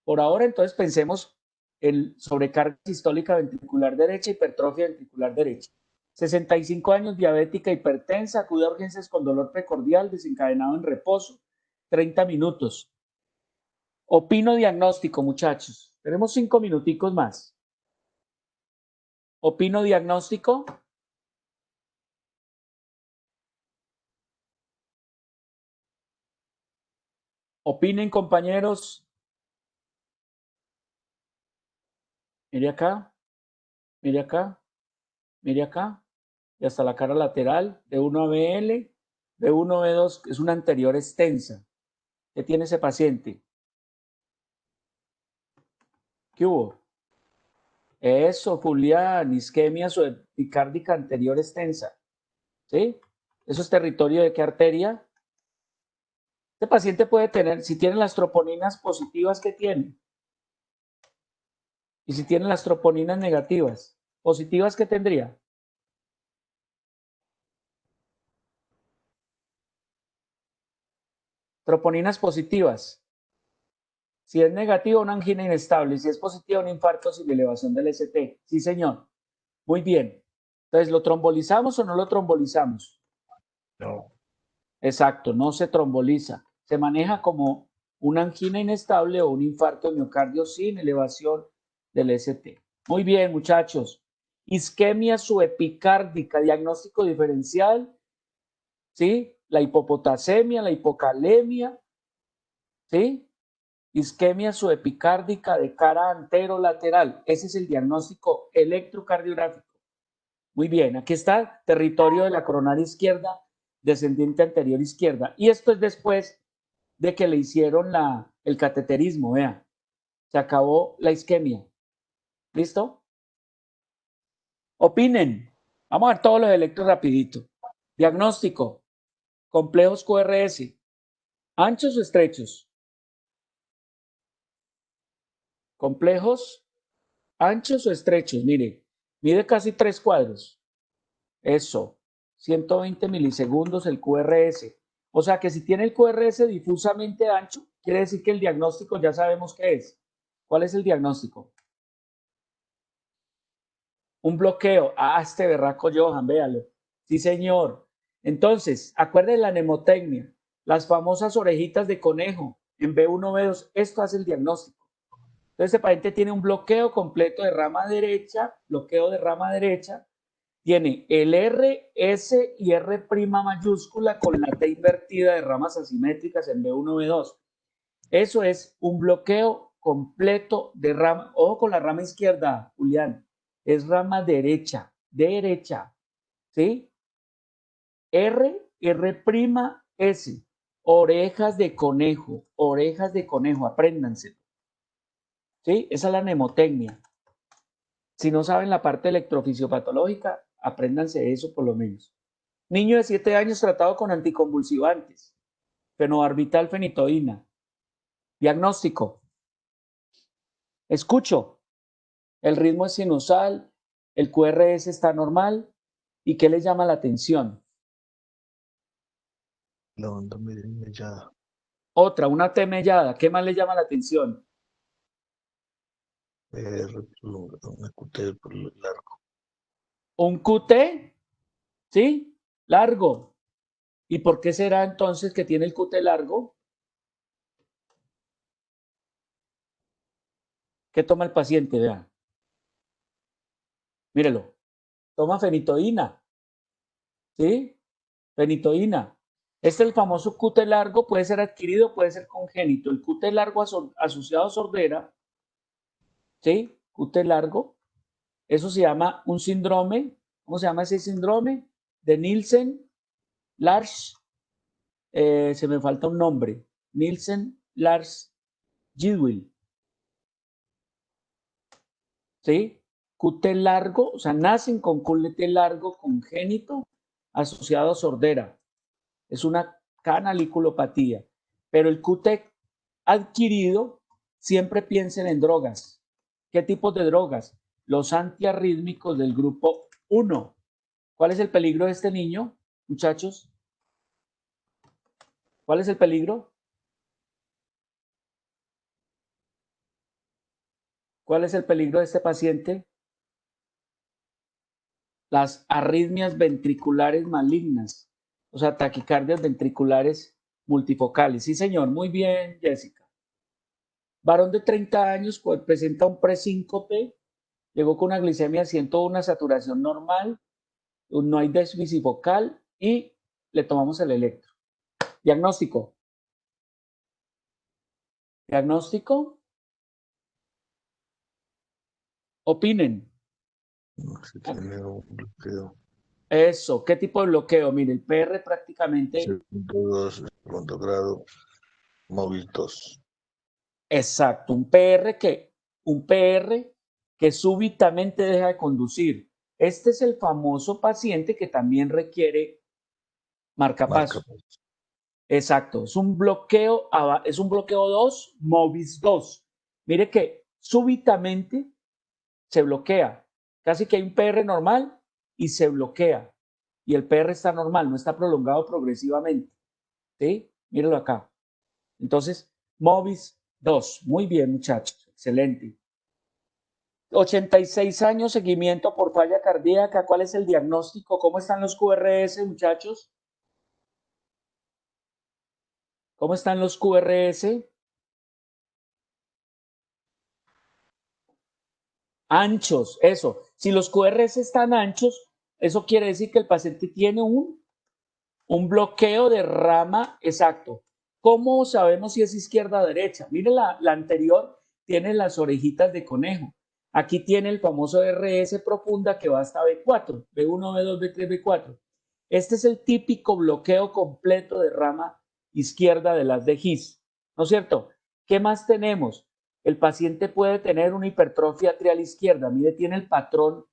Por ahora, entonces, pensemos en sobrecarga sistólica ventricular derecha, hipertrofia ventricular derecha. 65 años, diabética, hipertensa, acude a urgencias con dolor precordial, desencadenado en reposo, 30 minutos. Opino diagnóstico, muchachos. Tenemos 5 minuticos más. Opino diagnóstico. Opinen, compañeros. Mire acá, mire acá, mire acá, y hasta la cara lateral, B1 a BL, B1, B2, es una anterior extensa. ¿Qué tiene ese paciente? ¿Qué hubo? Eso, Julián, isquemia subepicárdica anterior extensa. ¿Sí? ¿Eso es territorio de qué arteria? Este paciente puede tener, si tiene las troponinas positivas, ¿qué tiene? Y si tiene las troponinas negativas, positivas, ¿qué tendría? Troponinas positivas. Si es negativo, una angina inestable. Si es positiva, un infarto sin elevación del ST. Sí, señor. Muy bien. Entonces, ¿lo trombolizamos o no lo trombolizamos? No. Exacto, no se tromboliza. Se maneja como una angina inestable o un infarto de miocardio sin elevación del ST. Muy bien, muchachos. Isquemia subepicárdica, diagnóstico diferencial, ¿sí? La hipopotasemia, la hipocalemia, ¿sí? Isquemia subepicárdica de cara anterolateral. Ese es el diagnóstico electrocardiográfico. Muy bien, aquí está territorio de la coronaria izquierda, descendiente anterior izquierda. Y esto es después de que le hicieron el cateterismo, vean. Se acabó la isquemia. ¿Listo? Opinen. Vamos a ver todos los electros rapidito. Diagnóstico. Complejos QRS. ¿Anchos o estrechos? Complejos, anchos o estrechos. Mire, mide casi 3 cuadros. Eso. 120 milisegundos el QRS. O sea que si tiene el QRS difusamente ancho, quiere decir que el diagnóstico ya sabemos qué es. ¿Cuál es el diagnóstico? Un bloqueo. Ah, este berraco Johan, véalo. Sí, señor. Entonces, acuérdense la mnemotecnia. Las famosas orejitas de conejo en B1, B2. Esto hace el diagnóstico. Entonces, este paciente tiene un bloqueo completo de rama derecha, bloqueo de rama derecha. Tiene el R, S y R' mayúscula con la T invertida de ramas asimétricas en B1, B2. Eso es un bloqueo completo de rama. Ojo con la rama izquierda, Julián. Es rama derecha, derecha. ¿Sí? R, R', S. Orejas de conejo, apréndanselo. ¿Sí? Esa es la mnemotecnia. Si no saben la parte electrofisiopatológica, apréndanse eso por lo menos. Niño de 7 años tratado con anticonvulsivantes, fenobarbital, fenitoína. Diagnóstico. Escucho. El ritmo es sinusal, el QRS está normal. ¿Y qué les llama la atención? La onda mellada. Otra, una T mellada. ¿Qué más le llama la atención? Una QT por largo. Un QT, ¿sí? Largo. ¿Y por qué será entonces que tiene el QT largo? ¿Qué toma el paciente? Vean. Mírelo. Toma fenitoína. ¿Sí? Fenitoína. Este es el famoso QT largo, puede ser adquirido, puede ser congénito. El QT largo asociado a sordera, ¿sí? QT largo. Eso se llama un síndrome. ¿Cómo se llama ese síndrome? De Nielsen, Lars, se me falta un nombre. Nielsen, Lars, Gidwell. ¿Sí? QT largo, o sea, nacen con QT largo congénito asociado a sordera. Es una canaliculopatía. Pero el QT adquirido, siempre piensen en drogas. ¿Qué tipos de drogas? Los antiarrítmicos del grupo 1. ¿Cuál es el peligro de este niño, muchachos? ¿Cuál es el peligro? ¿Cuál es el peligro de este paciente? Las arritmias ventriculares malignas, o sea, taquicardias ventriculares multifocales. Sí, señor, muy bien, Jessica. Varón de 30 años presenta un presíncope, llegó con una glicemia de 101, una saturación normal, no hay déficit focal y le tomamos el electro. Diagnóstico. Diagnóstico. Opinen. Si tiene un bloqueo. Eso, ¿qué tipo de bloqueo? Mire, el PR prácticamente, 6.2, segundo grado, móvil 2. exacto, un PR que súbitamente deja de conducir. Este es el famoso paciente que también requiere marcapaso. Exacto, es un bloqueo 2, MOVIS 2. Mire que súbitamente se bloquea. Casi que hay un PR normal y se bloquea. Y el PR está normal, no está prolongado progresivamente. ¿Sí? Míralo acá. Entonces, MOVIS 2. Muy bien, muchachos. Excelente. 86 años, seguimiento por falla cardíaca. ¿Cuál es el diagnóstico? ¿Cómo están los QRS, muchachos? ¿Cómo están los QRS? Anchos, eso. Si los QRS están anchos, eso quiere decir que el paciente tiene un bloqueo de rama exacto. ¿Cómo sabemos si es izquierda o derecha? Mire, la anterior tiene las orejitas de conejo. Aquí tiene el famoso RS profunda que va hasta B4, B1, B2, B3, B4. Este es el típico bloqueo completo de rama izquierda de las de His, ¿no es cierto? ¿Qué más tenemos? El paciente puede tener una hipertrofia atrial izquierda. Mire, tiene el patrón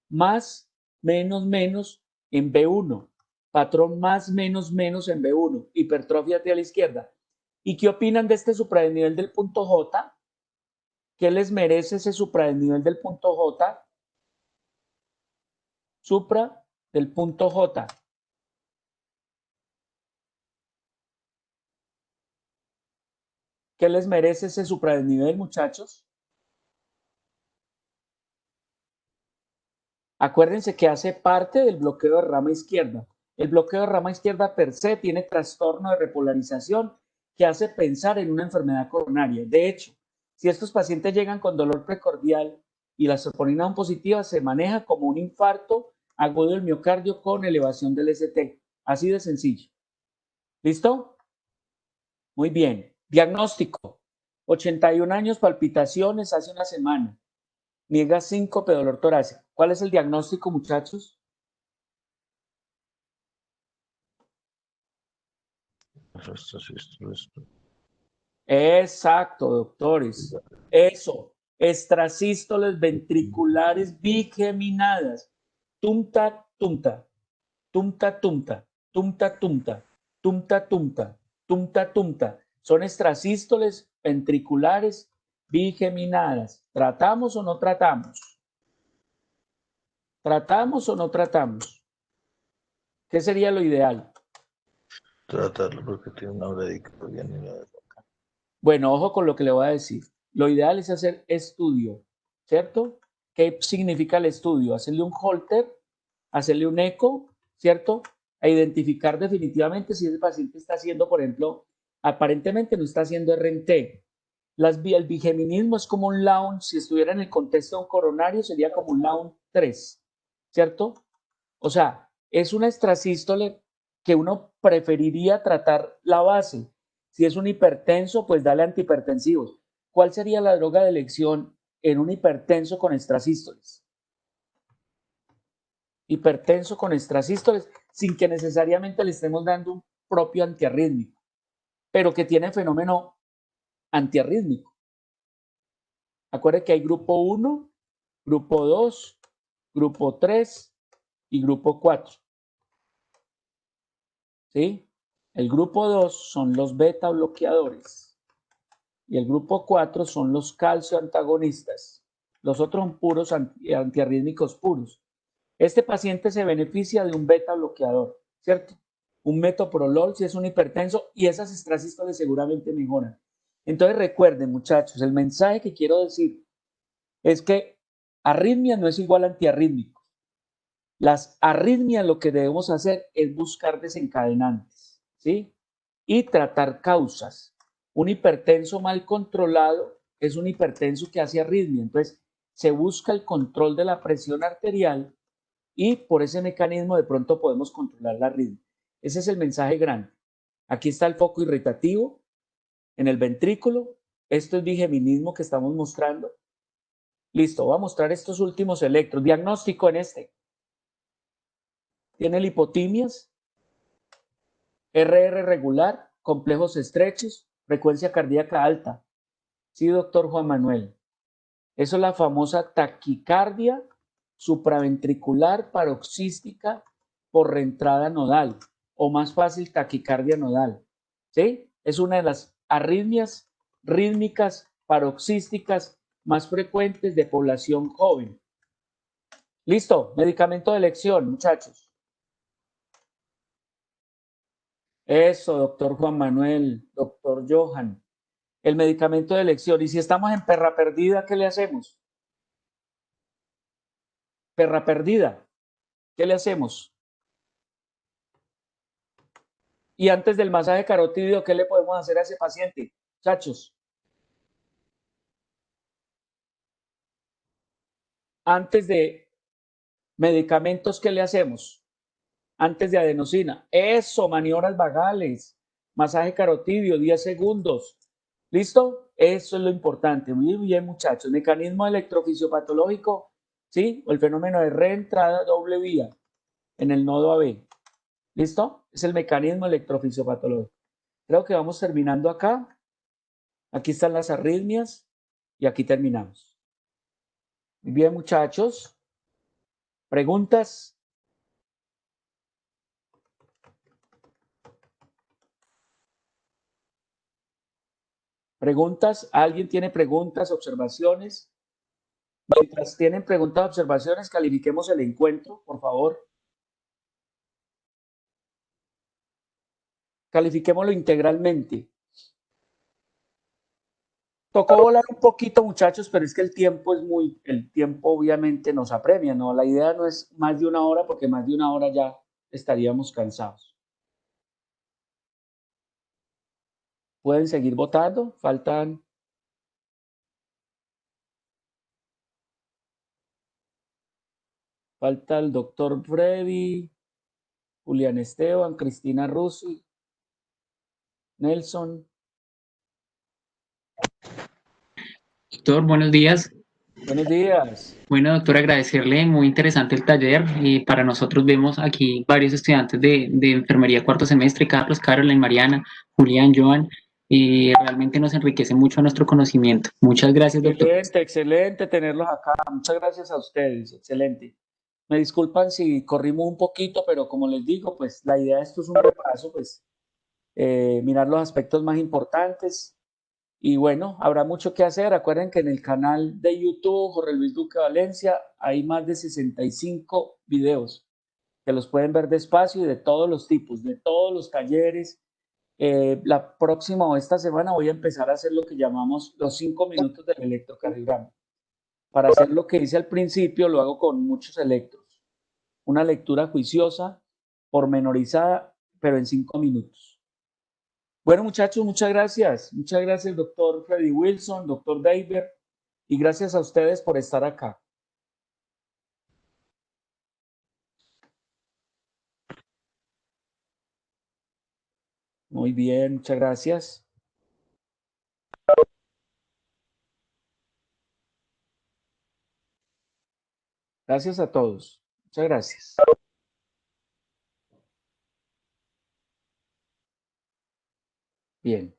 más, menos en B1. Patrón más, menos en B1. Hipertrofia atrial izquierda. ¿Y qué opinan de este supradesnivel del punto J? ¿Qué les merece ese supradesnivel del punto J? Supra del punto J. ¿Qué les merece ese supradesnivel, muchachos? Acuérdense que hace parte del bloqueo de rama izquierda. El bloqueo de rama izquierda per se tiene trastorno de repolarización que hace pensar en una enfermedad coronaria. De hecho, si estos pacientes llegan con dolor precordial y la troponina 1 positiva, se maneja como un infarto agudo del miocardio con elevación del ST. Así de sencillo. ¿Listo? Muy bien. Diagnóstico. 81 años, palpitaciones hace una semana. Niega síncope, dolor torácico. ¿Cuál es el diagnóstico, muchachos? Exacto, doctores. Eso. Extrasístoles ventriculares bigeminadas. Tumta, tumta. Tumta, tumta. Tumta, tumta. Tumta, tumta. Tumta, tumta. Son extrasístoles ventriculares bigeminadas. ¿Tratamos o no tratamos? ¿Tratamos o no tratamos? ¿Qué sería lo ideal? Tratarlo porque tiene una bradicardia. Bueno, ojo con lo que le voy a decir. Lo ideal es hacer estudio, ¿cierto? ¿Qué significa el estudio? Hacerle un Holter, hacerle un eco, ¿cierto? A identificar definitivamente si ese paciente está haciendo, por ejemplo, aparentemente no está haciendo RNT. El bigeminismo es como un Laun, si estuviera en el contexto de un coronario, sería como un Laun 3, ¿cierto? O sea, es una extrasístole que uno preferiría tratar la base. Si es un hipertenso, pues dale antihipertensivos. ¿Cuál sería la droga de elección en un hipertenso con extrasístoles? Hipertenso con extrasístoles, sin que necesariamente le estemos dando un propio antiarrítmico, pero que tiene fenómeno antiarrítmico. Acuérdense que hay grupo 1, grupo 2, grupo 3 y grupo 4. ¿Sí? El grupo 2 son los beta bloqueadores y el grupo 4 son los calcio antagonistas. Los otros son puros antiarrítmicos puros. Este paciente se beneficia de un beta bloqueador, ¿cierto? Un metoprolol si es un hipertenso y esas extrasístoles seguramente mejoran. Entonces recuerden, muchachos, el mensaje que quiero decir es que arritmia no es igual a antiarrítmico. Las arritmias lo que debemos hacer es buscar desencadenantes, ¿sí? Y tratar causas. Un hipertenso mal controlado es un hipertenso que hace arritmia. Entonces, se busca el control de la presión arterial y por ese mecanismo de pronto podemos controlar la arritmia. Ese es el mensaje grande. Aquí está el foco irritativo en el ventrículo. Esto es bigeminismo que estamos mostrando. Listo, voy a mostrar estos últimos electros. Diagnóstico en este. Tiene lipotimias, RR regular, complejos estrechos, frecuencia cardíaca alta. Sí, doctor Juan Manuel. Eso es la famosa taquicardia supraventricular paroxística por reentrada nodal, o más fácil, taquicardia nodal. ¿Sí? Es una de las arritmias rítmicas paroxísticas más frecuentes de población joven. Listo, medicamento de elección, muchachos. Eso, doctor Juan Manuel, doctor Johan. El medicamento de elección. Y si estamos en perra perdida, ¿qué le hacemos? Perra perdida, ¿qué le hacemos? Y antes del masaje carotídeo, ¿qué le podemos hacer a ese paciente? Muchachos. Antes de medicamentos, ¿qué le hacemos? Antes de adenosina. Eso, maniobras vagales, masaje carotídeo, 10 segundos. ¿Listo? Eso es lo importante. Muy bien, muchachos. Mecanismo electrofisiopatológico, ¿sí? O el fenómeno de reentrada doble vía en el nodo AB. ¿Listo? Es el mecanismo electrofisiopatológico. Creo que vamos terminando acá. Aquí están las arritmias y aquí terminamos. Muy bien, muchachos. ¿Preguntas? ¿Preguntas? ¿Alguien tiene preguntas, observaciones? Mientras tienen preguntas, observaciones, califiquemos el encuentro, por favor. Califiquémoslo integralmente. Tocó volar un poquito, muchachos, pero es que el tiempo obviamente nos apremia, ¿no? La idea no es más de una hora, porque más de una hora ya estaríamos cansados. ¿Pueden seguir votando? Falta el doctor Freddy, Julián Esteban, Cristina Rusi, Nelson. Doctor, buenos días. Buenos días. Bueno, doctor, agradecerle, muy interesante el taller. Y para nosotros vemos aquí varios estudiantes de enfermería cuarto semestre, Carlos, Caroline, Mariana, Julián, Joan, y realmente nos enriquece mucho nuestro conocimiento. Muchas gracias, doctor. Excelente, excelente tenerlos acá. Muchas gracias a ustedes. Excelente. Me disculpan si corrimos un poquito, pero como les digo, pues la idea de esto es un repaso, pues mirar los aspectos más importantes. Y bueno, habrá mucho que hacer. Acuerden que en el canal de YouTube Jorge Luis Duque Valencia hay más de 65 videos que los pueden ver despacio y de todos los tipos, de todos los talleres. La próxima o esta semana voy a empezar a hacer lo que llamamos los 5 minutos del electrocardiograma. Para hacer lo que hice al principio, lo hago con muchos electros. Una lectura juiciosa, pormenorizada, pero en 5 minutos. Bueno, muchachos, muchas gracias. Muchas gracias, doctor Freddy Wilson, doctor David, y gracias a ustedes por estar acá. Muy bien, muchas gracias. Gracias a todos. Muchas gracias. Bien.